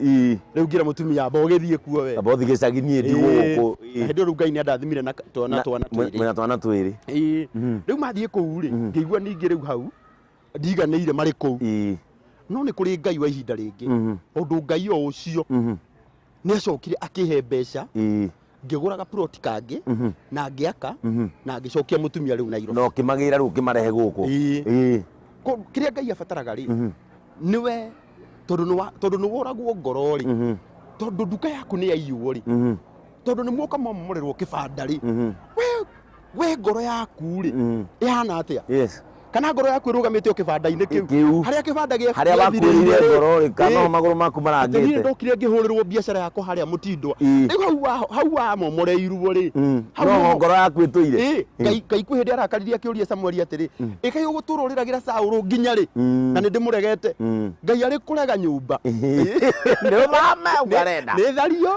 rĩu ngira mũtumia amba ũgĩthiĩ kuo we amba ũthiĩ gĩcagi niĩ ndigũkũ hĩndĩ rĩu Ngai nĩ andathimire na twana twĩrĩ rĩu mathiĩ kũu rĩ ngĩigua ningĩ rĩu hau ndiganĩire marĩ kũu no nĩ kũrĩ Ngai wa ihinda rĩngĩ ũndũ Ngai o ũcio nĩ acokire akĩhe mbeca ngĩgũraga plot kangĩ na ngĩaka na ngĩcokia mũtumia rĩu Nairobi no kĩmagĩra rĩu kĩmarehe gũkũ kĩrĩa Ngai abataraga rĩ nĩwe tondũ nĩ woragwo ngoro rĩ tondũ nduka yaku nĩ yaiywo rĩ tondũ nĩ muoka momorerwo kĩbanda rĩ we ngoro yaku rĩ ĩhana atĩa kana ngoro yaku ĩrũgamĩte o kĩbanda-inĩ kĩu harĩa kĩbanda gĩaku harĩa wakuĩrire ngoro rĩ kana magũrũ maku marangĩte niĩ ndokire ngĩhũrĩrwo biacara yakwa harĩa Mũtindwa rĩu hau wamomoreirwo rĩ no ngoro yaku ĩtũire Ngai kwĩ hĩndĩ arakaririe akĩũria Samueli atĩrĩ ĩkaĩ ũgũtũra ũrĩragĩra Saũlũ nginya rĩ na nĩ ndĩmũregete Ngai arĩ kũrega nyũmba nĩ mama ũkarenda nĩ thario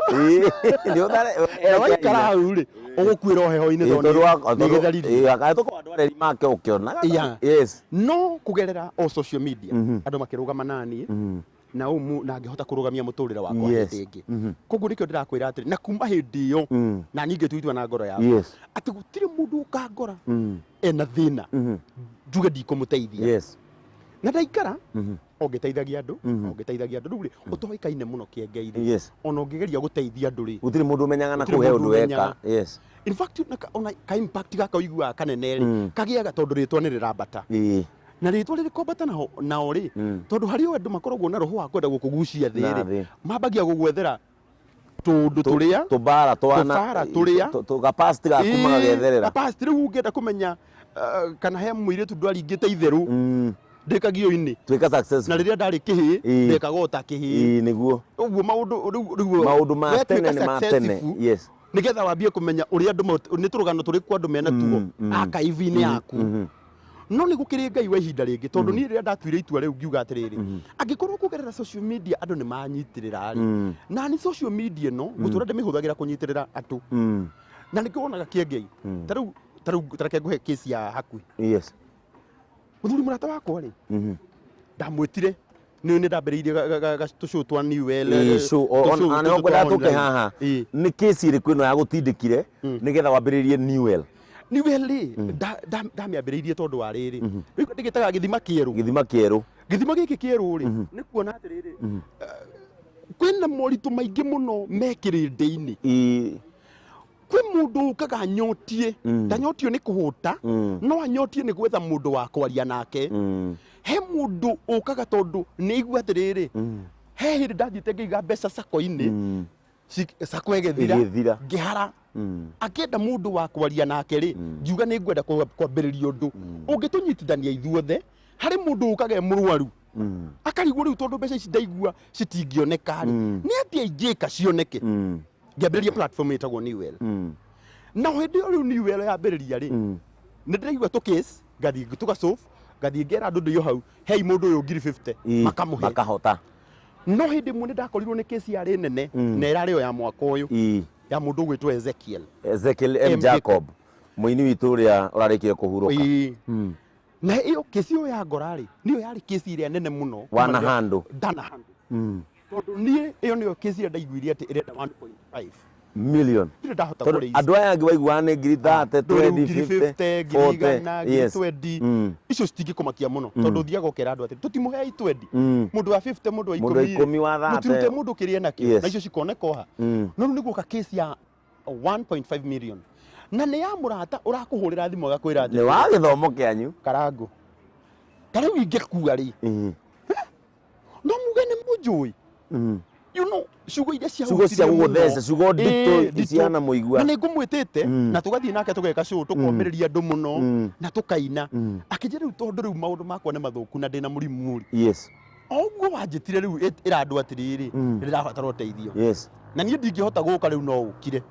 waikara hau rĩ ũgũkuĩra heho-inĩ tondũ nĩ gĩtharirio akatũkwa andũ areri make ũkĩona no kugerera o social media andũ makĩrũgama naniĩ na ngĩhota kũrũgamia mũtũrĩre wakwa hĩndĩ ĩngĩ koguo nĩkĩo ndĩrakwĩra atĩrĩ na kuma hĩndĩ ĩyo na ningĩ tuitua na ngoro yakwa atĩ gũtirĩ mũndũ ũkangora ena thĩna njuge ndikũmũteithia na ndaikara ũngĩteithagia andũ rĩu rĩ ũtoĩkaine mũno kĩengei-rĩ ona ũngĩgeria gũteithia andũ rĩ gũtirĩ mũndũ ũmenyaga na kũhe ũndũ weka in fact ona ka impact gaka ũiguaga kanene rĩ kagĩaga tondũ rĩtwa nĩ rĩrambata na rĩtwa rĩrĩ kwambata nao rĩ tondũ harĩ andũ makoragwo na roho wa kwenda gũkũgucia thĩ rĩ mambagia gũgwethera tũndũ tũrĩa tũbara tũrĩa gapacity gaku magagetherera gapacity rĩu ũngĩenda kũmenya kana he mũirĩtu ndwaringĩte itherũ ndĩkagio-inĩ twĩka success na rĩrĩa ndarĩ kĩhĩ ndĩkaga o ta kĩhĩ nĩguo ũguo maũndũ ma tene nĩ ma tene nĩgetha wambie kũmenya ũrĩa andũ nĩ tũrũgano tũrĩ kwa andũ mena tuo archive-inĩ yaku no nĩ gũkĩrĩ Ngai wa ihinda rĩngĩ tondũ niĩ rĩrĩa ndatuire itua rĩu ngiuga atĩrĩrĩ angĩkorwo kũgerera social media andũ nĩ manyitĩrĩra rĩ na nĩ social media no gũtũra ndĩmĩhũthagĩra kũnyitĩrĩra andũ na nĩkĩo wonaga kĩengei ta rĩu tareke ngũhe case ya hakuhĩ mũthuri mũrata wakwa rĩ ndamwĩtire nĩ ndambĩrĩirie tũcũ twa Newell ngwenda tũke haha nĩ kĩci ĩrĩkũ ĩno ya gũtindĩkire nĩgetha wambĩrĩrie Newell rĩ ndamĩambĩrĩirie tondũ wa rĩrĩ rĩu ndĩgĩtaga gĩthima kĩerũ gĩkĩ kĩerũ rĩ nĩ kuona atĩrĩrĩ kwĩna moritũ maingĩ mũno me kĩrĩndĩ-inĩ kwĩ mũndũ ũkaga nyotie ndanyotio nĩ kũhũta no anyotie nĩ gwetha mũndũ wa kwaria nake he mũndũ ũkaga tondũ nĩ igua atĩrĩrĩ he hĩndĩ ndathiĩte ngĩiga mbeca sako-inĩ sako ĩgĩthira ngĩhara akĩenda mũndũ wa kwaria nake rĩ ngiuga nĩ ngwenda kwambĩrĩria ũndũ ũngĩtũnyitithania ithuothe harĩ mũndũ ũkaga mũrwaru akarigwo rĩu tondũ mbeca ici ndaigua citingĩoneka rĩ nĩ atĩa ingĩka cioneke ngĩambĩrĩria platform ĩtagwo Newell na hĩndĩ ĩyo rĩu Newell yambĩrĩria rĩ nĩ ndĩraigua tũcase ngathiĩ tũgasolve ngathiĩ ngera andũ ndĩo hau hei mũndũ ũyũ ngiri 50 makahota no hĩndĩ ĩmwe nĩ ndakorirwo nĩ case yarĩ nene na ĩrarĩ yo ya mwaka ũyũ ya mũndũ ũgwĩtwo Ezekiel M. Jacob mũini witũ ũrĩa ũrarĩkire kũhurũka na ĩyo case ĩyo ya ngora rĩ nĩyo yarĩ case ĩrĩa nene mũno wanahandũ tondũ niĩ ĩyo nĩyo case ĩrĩa ndaiguire atĩ ĩrenda 1.5 million andũ aya angĩ waiguaga nĩ ngiri 30 20 50 40 icio citingĩkũmakia mũno tondũ ũthiaga ũkera andũ atĩ tũtimũhei 20 mũndũ wa 50 mũndũ wa 10 mũtirute mũndũ kĩrĩa nakĩo na icio cikoneka oha no nĩguo ka case ya 1.5 million na nĩ ya mũrata ũrakũhũrĩra thimũ agakwĩra nĩ wa gĩthomo kĩanyu karangu ta rĩu ingĩkua rĩ no muge nĩ mũnjũĩ you know ciugo iria cia gũtheca ciugo nditũ iciana mũigua na nĩ ngũmwĩtĩte na tũgathiĩ nake tũgeka show tũkomĩrĩria andũ mũno na tũkaina akĩnjĩra rĩu tondũ rĩu maũndũ makwa nĩ mathũku na ndĩna mũrimũ ũguo wanjĩtire rĩu ĩrandũ atĩrĩrĩ ndĩrabatara ũteithio na niĩ ndingĩhota gũka rĩu no ũkire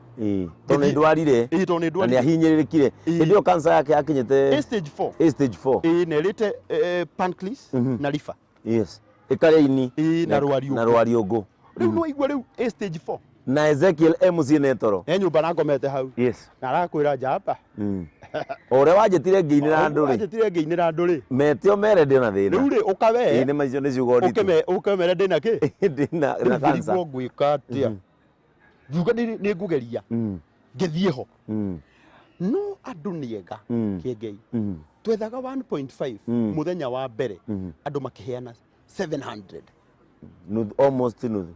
tondũ nĩ ndwarire na nĩ ahinyĩrĩrĩkire hĩndĩ ĩyo cancer yake yakinyĩte stage 4 na ĩrĩte pancreas na liver ĩkarĩa ini na rwariũngũ rĩu no igua rĩu stage 4 na Ezekiel M. mũciĩ nĩ toro nyũmba na ngomete hau na arakwĩra njamba ũrĩa wanjĩtire ngĩinĩra andũ rĩ metio mere ndĩ na thĩna rĩu rĩ ũkawe nĩ macio nĩ ciugo nditũ ũkamere ndĩna kĩ ndĩna cancer ngwĩka atĩa ngiuga nĩ ngũgeria ngĩthiĩ ho no andũ nĩega kĩengei twethaga 1.5 mũthenya wa mbere andũ makĩheana 700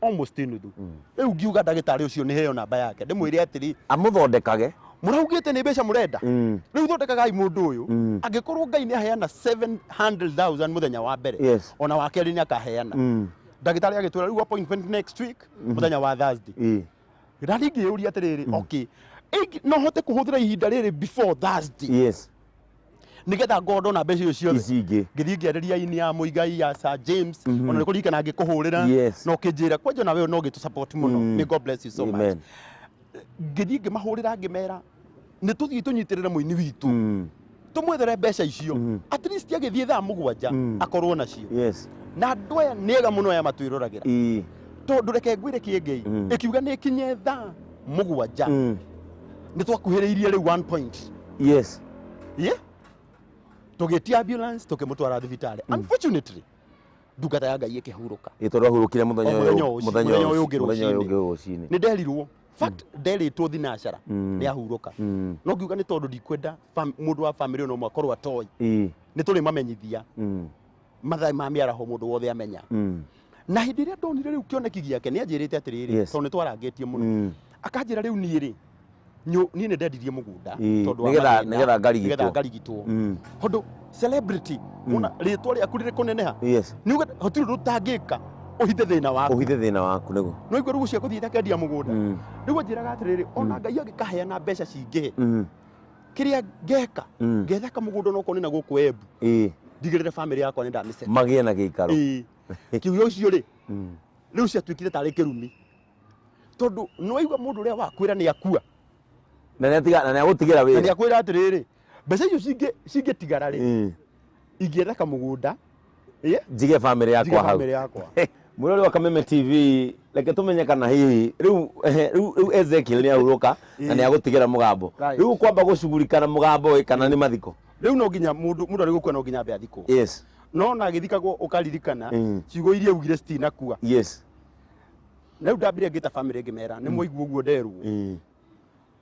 almost nuthu riu ngiuga ndagitari ucio ni heo namba yake ndimwire atiri amuthondekage muraugite ni mbeca murenda riu thondekagai mundu uyu angikorwo Ngai ni aheana 700,000 muthenya wa mbere ona wa keri ni akaheana ndagitari agitwira riu appointment next week muthenya wa Thursday ndingi yuria atiriri okay no hote kuhuthira ihinda riri before Thursday nigetha ngondo na mbeca icio ciothe ngithii ngiarĩria ini ya Muigai ya Sir James ona nĩkũririkana ngĩkũhũrĩra no kĩnjĩra kwanja nawe no gĩtũ support mũno may God bless you so much ngithii ngĩmahũrĩra ngĩmera nĩtũthiĩ tũnyitĩrĩre mũini witũ tũmwethere mbeca icio at least agĩthiĩ thaa mũgwanja akorwo nacio na andũ aya nĩ ega mũno aya matwĩroragĩra tondũ reke ngwĩre kĩengei ĩkiuga nĩ kinye thaa mũgwanja nĩtwakuhĩrĩirie rĩu 1 point tugetia ambulance tukimutwara thibitari unfortunately ndungata ya Ngai ikihuruka itorwa hurukire muthenya uyu ngi ni nderirwo fact nderitwo thinacara ni ahuruka no ngiuga ni tondu ndikwenda mundu wa family no mwakorwo atoi ni tuli mamenyithia mathai ma miaraho mundu wothe amenya na hindi ria ndonire riu kioneki giake ni anjirite atiriri tondu ni twarangetie muno akanjira riu ni ri ni ndendirie mugunda tondu nigetha ngarigitwo tondu celebrity muna ritwa ria kurire kuneneha niuga hotiri rutangika uhithe thina waku nego no iguru cia kuthia kendia mugunda riu njiraga atiriri ona Ngai agikaheana mbeca cingihe kiria ngeka ngetheka mugunda no kone na guku Embu ndigirire family yakwa ni ndamise magie na giikaro kiugo ucio ri riu cia twikire tari kirumi tondu no igwa mundu ria wakwira ni akua na agutigira wira ni akwira atiriri mbeca icio cingitigara ri ingĩetheka mugunda njige family yakwa hau mwirori wa Kameme TV reke tumenye kana hihi riu Ezekiel ni ahuruka na ni agutigira mugambo riu kwamba gucugurikana mugambo kana ni mathiko riu no nginya mundu ari gukua no nginya be athiko no na githikagwo ukaririkana ciugo iria ugire citinakua riu ndambire ngita family ngimera ni muigua uguo nderwo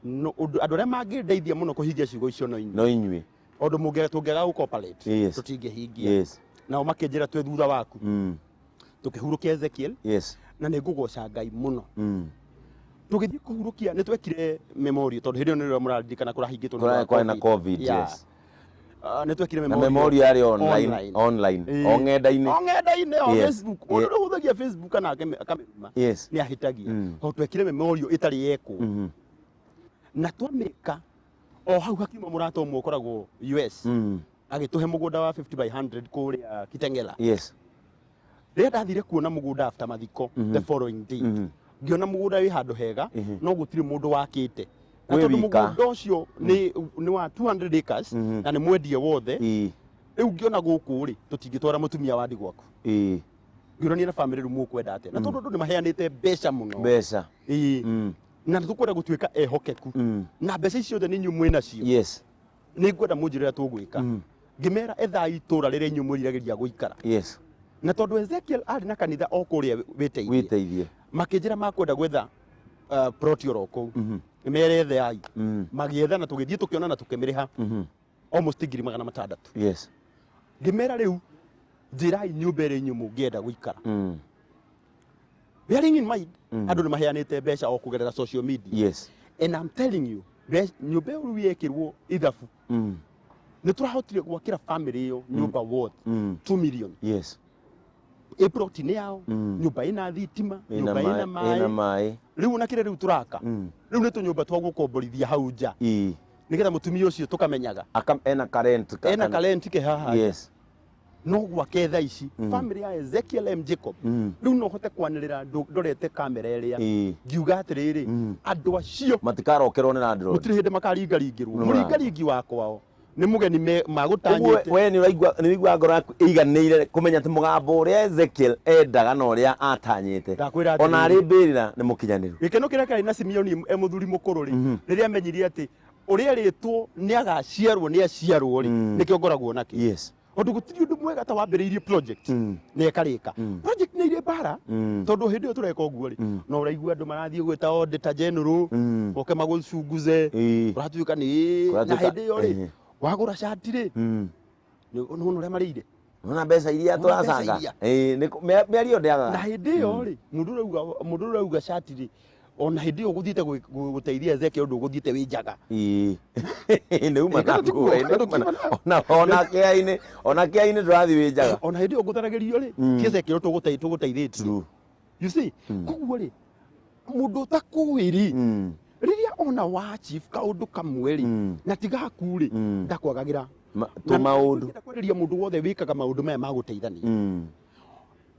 no andu aria mangĩndeithia muno kuhingia ciugo icio no inyuĩ ondu tũngĩaga gũcooperate tũtingĩhingia nao makĩnjĩra twĩ thutha waku tũkĩhurukia Ezekiel na nĩ ngũgoca Ngai mũno tũgĩthiĩ kũhurukia nĩ twekire memorial tondũ hĩndĩ ĩyo nĩrĩo mũraririkana kũrahingĩtwo na covid nĩ twekire memorial yarĩ online o ng'enda-inĩ o Facebook mũndũ ũhũthagia Facebook kana akamĩruma nĩ ahĩtagia tondũ twekire memorial ĩtarĩ yekwo na twamĩka o hau hakiuma mũrata ũmwe ũkoragwo US agĩtũhe mũgũnda wa 50 by 100 kũrĩa Kitengela rĩrĩa ndathire kuona mũgũnda after mathiko the following day ngĩona mũgũnda wĩ handũ hega no gũtirĩ mũndũ wakĩte na tondũ mũgũnda ũcio nĩ wa 200 acres na nĩ mwendie wothe rĩu ngĩona gũkũ rĩ tũtingĩtwara mũtumia wa ndigwaku ngĩrania na family rĩu mũkwenda atĩa na tondũ andũ nĩ maheanĩte mbeca mũno na tukwenda gutuika ehokeku na mbeca icio the ninyu mwina cio ni ngwenda munjirira tugwika ngimera etha itura rire inyu mwiriragiria guikara na tondu Ezekiel ari na kanitha okuria witeithie makinjira makwenda gwetha proti oroko mere ethe ai magietha na tugithie tukiona na tukimiriha almost 600,000 ngimera riu njirai nyumba ri inyu mungienda guikara bearing in mind andu ni maheanite mbeca o kugerera social media and I'm telling you nyumba ĩyo yekirwo ithabu nĩ tũrahotire gwakĩra family ĩyo nyumba worth 2 million iproti nĩ yao nyumba ĩna thitima nyumba ĩna maĩ rĩu na kĩrĩa rĩu tũraka rĩu nĩ tũnyũmba twa gũkomborithia hau nja nĩgetha mũtumia ũcio tũkamenyaga ena current ke haha no gwake tha ici family ya Ezekiel M Jacob riu no hote kwanirira ndorete kamera iria ngiuga atiriri andu acio matikarokerwo ni andro mutiri hinde makaringaringirwo muringaringi wakwao ni mugeni magutanyite we ni waigua ngoro yaku iganire kumenya ati mugambo uria Ezekiel endaga na uria atanyite ona ari mbirira ni mukinyaniru gikeno kiria kari na Simeoni muthuri mukuru ri riria amenyirie ati uria ritwo ni agaciarwo ni aciarwo ri nikio ngoragwo naki ondu gutiri undu mwega ta wambiriirie project ne karika project ne ire bara tondu hindi tureka uguo ri no uraigua andu marathie gwita auditor general oke magucunguze uratuika ni na hindi yo ri wagura shati ri no uria marire Ona mbeca iria turacanga mĩario ndĩagaga na hĩndĩ ĩyo rĩ mũndũ ũrauga cati rĩ ona hĩndĩ ĩyo gũthiĩte gũteithia Ezeke ũndũ gũthiĩte wĩ njaga nĩuma ona kĩa-inĩ ndũrathiĩ wĩ njaga ona hĩndĩ ĩyo ngũtharagĩrio rĩ ti Ezeke tũgũteithĩtie you see koguo rĩ mũndũ ũtakũĩ rĩ rĩrĩa ona wa chief kaũndũ kamwe rĩ na tigaku rĩ ndakwagagĩra maũndũ ndakwereria mũndũ wothe wĩkaga maũndũ maya ma gũteithania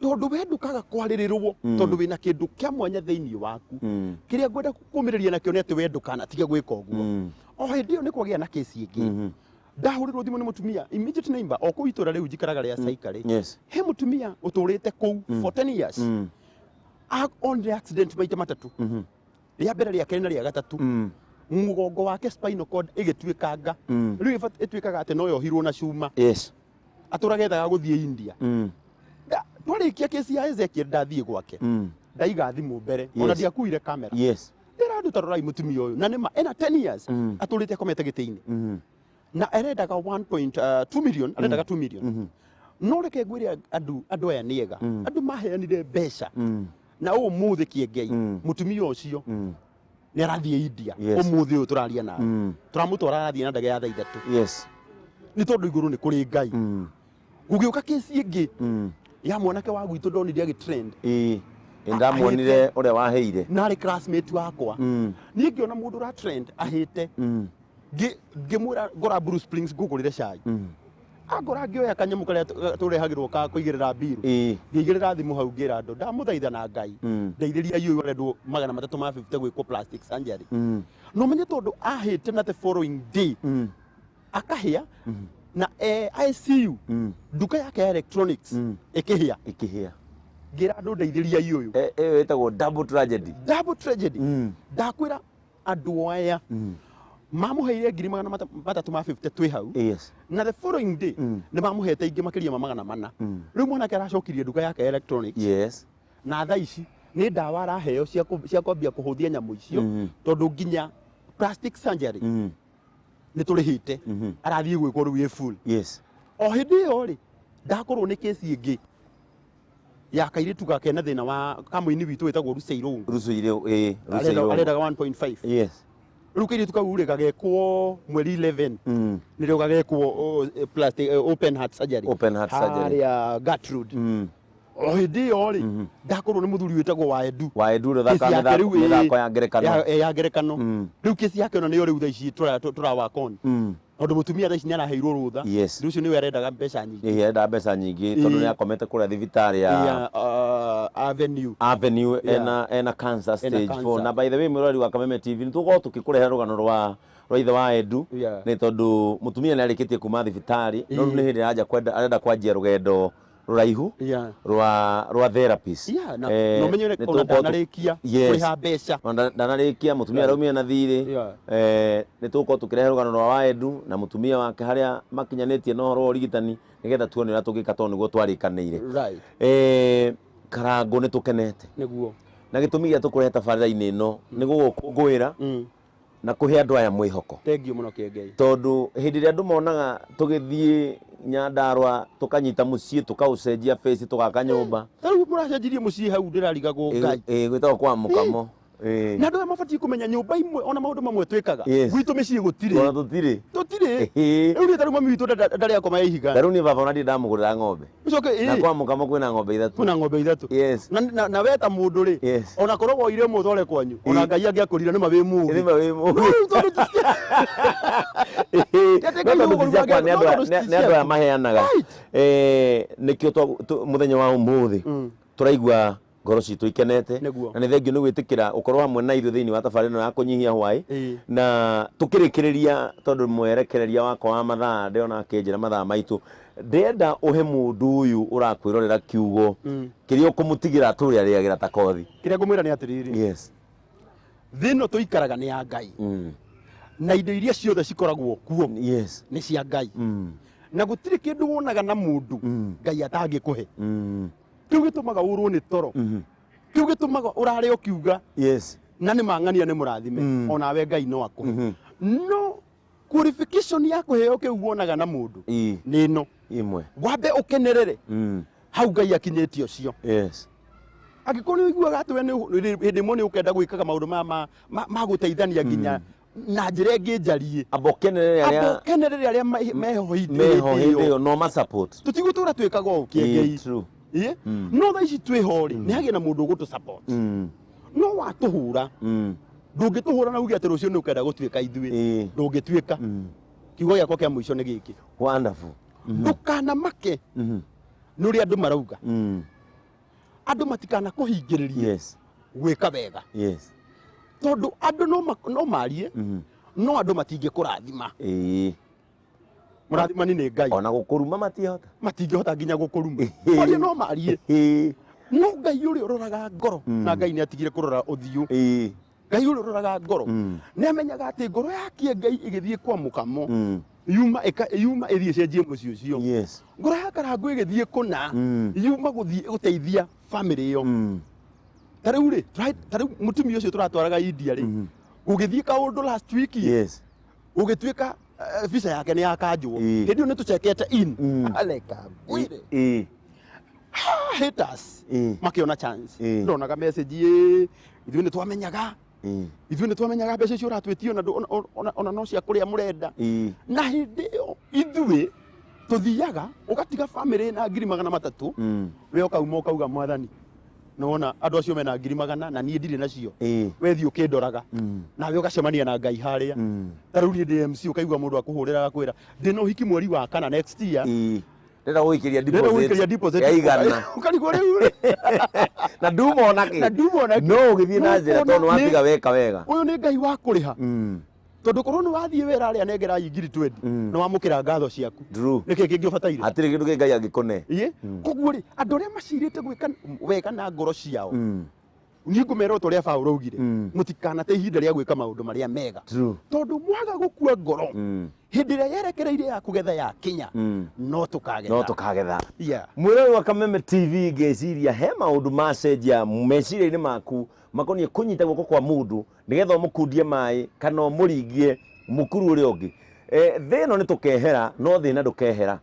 tondũ we ndũkaga kwarĩrĩrwo tondũ wĩna kĩndũ kĩa mwanya thĩinĩ waku kĩrĩa ngwenda kũmĩrĩria nakĩo nĩ atĩ we ndũkanatige gwĩka ũguo o hĩndĩ ĩyo nĩ kwagĩa na kĩci ĩngĩ ndahũrĩrwo thimũ nĩ mũtumia immediate neighbor o kũu itũra rĩu njikaraga rĩa Saika rĩ he mũtumia ũtũrĩte kũu for 10 years only accident maita matatũ rĩa mbere rĩa kerĩ na rĩa gatatũ mũgongo wake spinal cord ĩgĩtuĩkanga rĩu ĩtuĩkaga atĩ no yohirwo na cuma atũraga ethaga gũthiĩ India twarĩkia kesi ya Ezekiel ndathiĩ gwake ndaiga thimũ mbere ona ndiakuire kamera ndĩranduta rorai mũtumia ũyũ na nĩma ena 10 years atũrĩte akomete gĩtĩ-inĩ na arendaga 1.2 million arendaga 2 million no reke ngwĩre andũ aya nĩ ega andũ maheanire mbeca na ũmũthĩ kĩengei mũtumia ũcio nĩ arathiĩ India ũmũthĩ ũyũ tũraria nawe tũramũtwara arathiĩ na ndege ya thaa 3 nĩ tondũ igũrũ nĩ kũrĩ Ngai gũgĩũka kesi ĩngĩ ya mwanake wa gwitũ ndonire agĩtrend ndamuonire ũrĩa waheire narĩ classmate wakwa niĩ ngĩona mũndũ ũra trend ahĩte ngĩmwĩra ngora Bruce Springs ngũgũrĩre cai agora ngĩoya kanyamũ karĩa tũrehagĩrwo ka kũigĩrĩra mbiru ngĩigĩrĩra thimũ hau ngĩra andũ ndamũthaitha na Ngai ndeithĩria iyu arendwo 350 gwĩkwo plastic surgery no menye tondũ ahĩte na the following day akahĩa na ICU duka yake ya electronics ikihia ngira andũ ndeithĩria iyu ĩyo ĩtagwo double tragedy ndakwĩra andũ aya mamũheire 350 twĩ hau na the following day nĩ mamũhete ingĩ makĩria ma 400 rĩu mwanake aracokirie duka yake ya electronics na thaa ici nĩ ndawa araheo cia kwambia kũhũthia nyamũ icio tondũ nginya plastic surgery nĩ tũrĩhĩte arathiĩ gwĩkwo rĩu ĩ full o hĩndĩ ĩyo rĩ ndakorwo nĩ kesi ĩngĩ ya kairĩtu gake na thĩna wa kamũini witũ wĩtagwo Rucairũ arendaga 1.5 rĩu kairĩtu kau rĩ gagekwo mweri 11 nĩrĩo gagekwo plastic open heart surgery harĩa Gertrude o hĩndĩ ĩyo rĩ ndakorwo nĩ mũthuri wĩtagwo Waendu mĩthako ya ngerekano rĩu kesi yake ona nĩyo rĩu thaa ici tũrawakoni tondũ mũtumia thaa ici nĩ araheirwo rũtha rĩu ũcio nĩwe arendaga mbeca nyingĩ arenda mbeca nyingĩ tondũ nĩ akomete kũrĩa thibitarĩ ya Avenue ena cancer stage 4 na by the way mũrori wa Kameme TV nĩ tũgũkorwo tũkĩkũrehera rũgano rwa ithe wa Edu nĩ tondũ mũtumia nĩ arĩkĩtie kuma thibitarĩ no nĩ hĩndĩ arenda kwanjia rũgendo rũraihu rwa therapist no menye ona ndanarĩkia kũrĩha mbeca ndanarĩkia mũtumia araumia na thirĩ nĩ tũgũkorwo tũkĩrehe rũgano rwa Waendu na mũtumia wake harĩa makinyanĩtie na ũhoro wa ũrigitani nĩgetha tuone ũrĩa tũngĩka tondũ nĩguo twarĩkanĩire Karangũ nĩ tũkenete na gĩtũmi gĩa tũkũrehe tabarĩra-inĩ ĩno nĩ gũgũkũngũĩra na kũhe andũ aya mwĩhoko thengiũ mũno kĩengei tondũ hĩndĩ ĩrĩa andũ monaga tũgĩthiĩ Nyandarua tũkanyita mũciĩ tũkaũcenjia face tũgaka nyũmba rĩu mũracenjirie mũciĩ hau ndĩrarigagwo Ngai gwĩtagwo kwa mũkamo na andũ aya mabatiĩ kũmenya nyũmba imwe ona maũndũ mamwe twĩkaga gwitũ mĩciĩ gũtirĩ ona tũtirĩ rĩu nĩ tarĩu mami witũ ndarĩ akoma ihiga tarĩu niĩ baba ona ndirĩ ndamũgũrĩra ng'ombe na kwa mũkamo kwĩna ng'ombe 3 kwĩna ng'ombe 3 na we ta mũndũ rĩ ona korwo woire ĩmwe ũtware kwanyu ona Ngai angĩakũrira nĩma wĩ mũũgĩ nĩ andũ aya maheanaga nĩkĩo mũthenya wa ũmũthĩ tũraigua ngoro citũ ikenete na nĩ thengio nĩ gwĩtĩkĩra ũkorwo hamwe na ithuĩ thĩinĩ wa tabarĩra ĩno ya kũnyihia hwaĩ na tũkĩrĩkĩrĩria tondũ mwerekereria wakwa wa mathaa ndĩona akĩnjĩra mathaa maitũ ndenda ũhe mũndũ ũyũ ũrakwĩrorera kiugo kĩrĩa ũkũmũtigĩra atũrĩa rĩagĩra ta kothi kĩrĩa ngũmwĩra nĩ atĩrĩrĩ thĩ ĩno tũikaraga nĩ ya Ngai na indo iria ciothe cikoragwo kuo nĩ cia Ngai na gũtirĩ kĩndũ wonaga na mũndũ Ngai atangĩkũhe kĩu gĩtũmaga ũrwo nĩ toro kĩu gĩtũmaga ũrare ũkiuga na nĩ mang'ania nĩ mũrathime onawe Ngai no akũhe no qualification yako heo ke uonaga na mundu ni no imwe wambe ukenerere hau Ngai akinyĩtie ũcio yes angĩkorwo nĩ ũiguaga atĩ we hĩndĩ ĩmwe nĩ ũkenda gwĩkaga maũndũ ma gũteithania nginya na njĩra ĩngĩ njariĩ abokenerere arĩa meho hĩndĩ ĩyo no ma support tũtigũtũra twĩkaga o kĩengei no thaa ici twĩho rĩ nĩ hagĩe na mũndũ ũgũtũ support no watũhũra ndũngĩtũhũra na uge atĩ rũciũ nĩ ũkenda gũtuĩka ithuĩ ndũngĩtuĩka kiugo gĩakwa kĩa mũico nĩ gĩkĩ wonderful ndũkanamake nĩ ũrĩa andũ marauga andũ matikana kũhingĩrĩria gwĩka wega tondũ andũ no marie no andũ matingĩkũrathima mũrathimani nĩ Ngai ona gũkũruma matingĩhota nginya gũkũruma marie no marie no Ngai ũrĩa ũroraga ngoro na Ngai nĩ atigire kũrora ũthiũ Ngai ũrĩa ũroraga ngoro nĩ amenyaga atĩ ngoro yake Ngai ĩgĩthiĩ kwa mũkamo yuma ĩthiĩ cenjie mũciĩ ũcio ngoro ya Karangũ ĩgĩthiĩ kũna yuma gũthiĩ gũteithia family ĩyo tarĩu rĩ tarĩu mũtumia ũcio tũratwaraga India rĩ gũgĩthiĩ kaũndũ last week gũgĩtuĩka visa yake nĩ yakanjwo hĩndĩ ĩyo nĩ tũcekete in aleka gwĩre haters makĩona chance ndonaga message ithuĩ nĩ twamenyaga mbeca icio ũratwĩtio ona no cia kũrĩa mũrenda na hĩndĩ ĩyo ithuĩ tũthiaga ũgatiga family na 300,000 we ũkauma ũkauga mwathani nona andũ acio mena 100,000 na niĩ ndirĩ nacio wethi ũkĩndoraga nawe ũgacemania na Ngai harĩa tarĩu niĩ ndĩ MC ũkaigua mũndũ akũhũrĩra akwĩra ndĩna ũhiki mweri wa kana next year ndĩrenda gũikĩria deposit ya igana ũkarigwo rĩu na ndumona no ũgĩthiĩ na njĩra tondũ watiga weka wega ũyũ nĩ Ngai wa kũrĩha tondũ korwo nĩ wathiĩ wĩra arĩa nengera ngiri 20 no wamũkĩra ngatho ciaku nĩkĩ kĩngĩ ũbataire hatirĩ kĩndũ kĩ Ngai angĩkũne koguo rĩ andũ arĩa macirĩte gwĩka wega na ngoro ciao niĩ ngũmera o ũrĩa Paul augire mũtikanate ihinda rĩa gwĩka maũndũ marĩa mega tondũ mwaga gũkua ngoro hĩndĩ ĩrĩa yerekereire ya kũgetha ya Kenya no tũkagetha mwĩrori wa Kameme TV ngeciria he maũndũ macenjia meciria-inĩ maku makoniĩ kũnyita guoko kwa mũndũ nĩgetha ũmũkundie maĩ kana ũmũringie mũkuru ũrĩa ũngĩ thĩ ĩno nĩ tũkehera no thĩna ndũkehera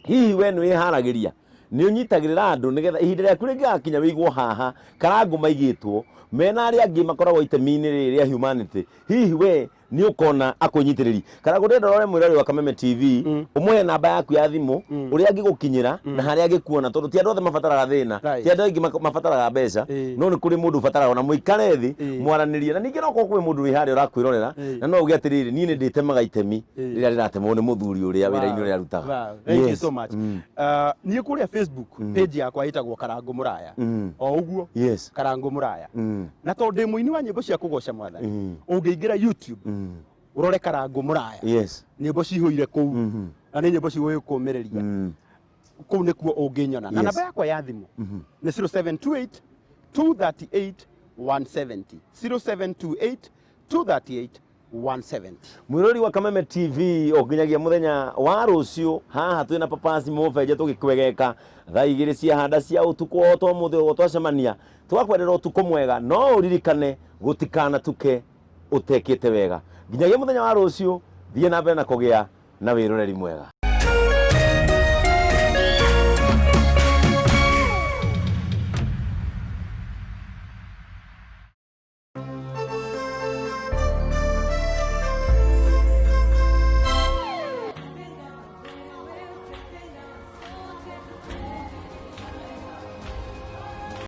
hihi we nĩ wĩharagĩria nĩ ũnyitagĩrĩra andũ nĩgetha ihinda rĩaku rĩngĩgakinya wĩigwo haha Karangũ maigĩtwo mena arĩa angĩ makoragwo itemi-inĩ rĩrĩ rĩa humanity hihi we nĩ ũkona akũnyitĩrĩri Karangũ ndĩrenda ũrore mwĩrori wa Kameme TV ũmũhe namba yaku ya thimũ ũrĩa angĩgũkinyĩra na harĩa angĩkuona tondũ ti andũ othe mabataraga thĩna ti andũ aingĩ mabataraga mbeca no nĩ kũrĩ mũndũ ũbataraga ona mũikare thĩ mwaranĩrie na ningĩ no korwo kwĩ mũndũ wĩ harĩa ũrakwĩrorera na no uge atĩrĩrĩ niĩ nĩ ndĩtemaga itemi rĩrĩa rĩratemwo nĩ mũthuri ũrĩa wĩra-inĩ ũrĩa arutaga thank you so much niĩ kũrĩa Facebook page yakwa ĩtagwo Karangũ Mũraya o ũguo Karangũ Mũraya na tondũ ndĩ mũini wa nyĩmbo cia kũgoca Mwathani ũngĩingĩra YouTube urore Karangũ Mũraya nyĩmbo cihũire kũu na nĩ nyĩmbo cihũire kũmĩrĩria kũu nĩkuo ũngĩnyona na namba yakwa ya thimũ nĩ 0728 238 170 0728 238 170 mwĩrori wa Kameme TV ũnginyagia mũthenya wa rũciũ haha twĩna papasi mũbenje tũgĩkwegeka thaa igĩrĩ cia handa cia ũtukũ o to mũthĩ twacemania twakwendera ũtukũ mwega no ũririkane gũtikana tuke ũtekĩte wega nginyagia mũthenya wa rũciũ thiĩ na mbere na kũgĩa na wĩroreri mwega.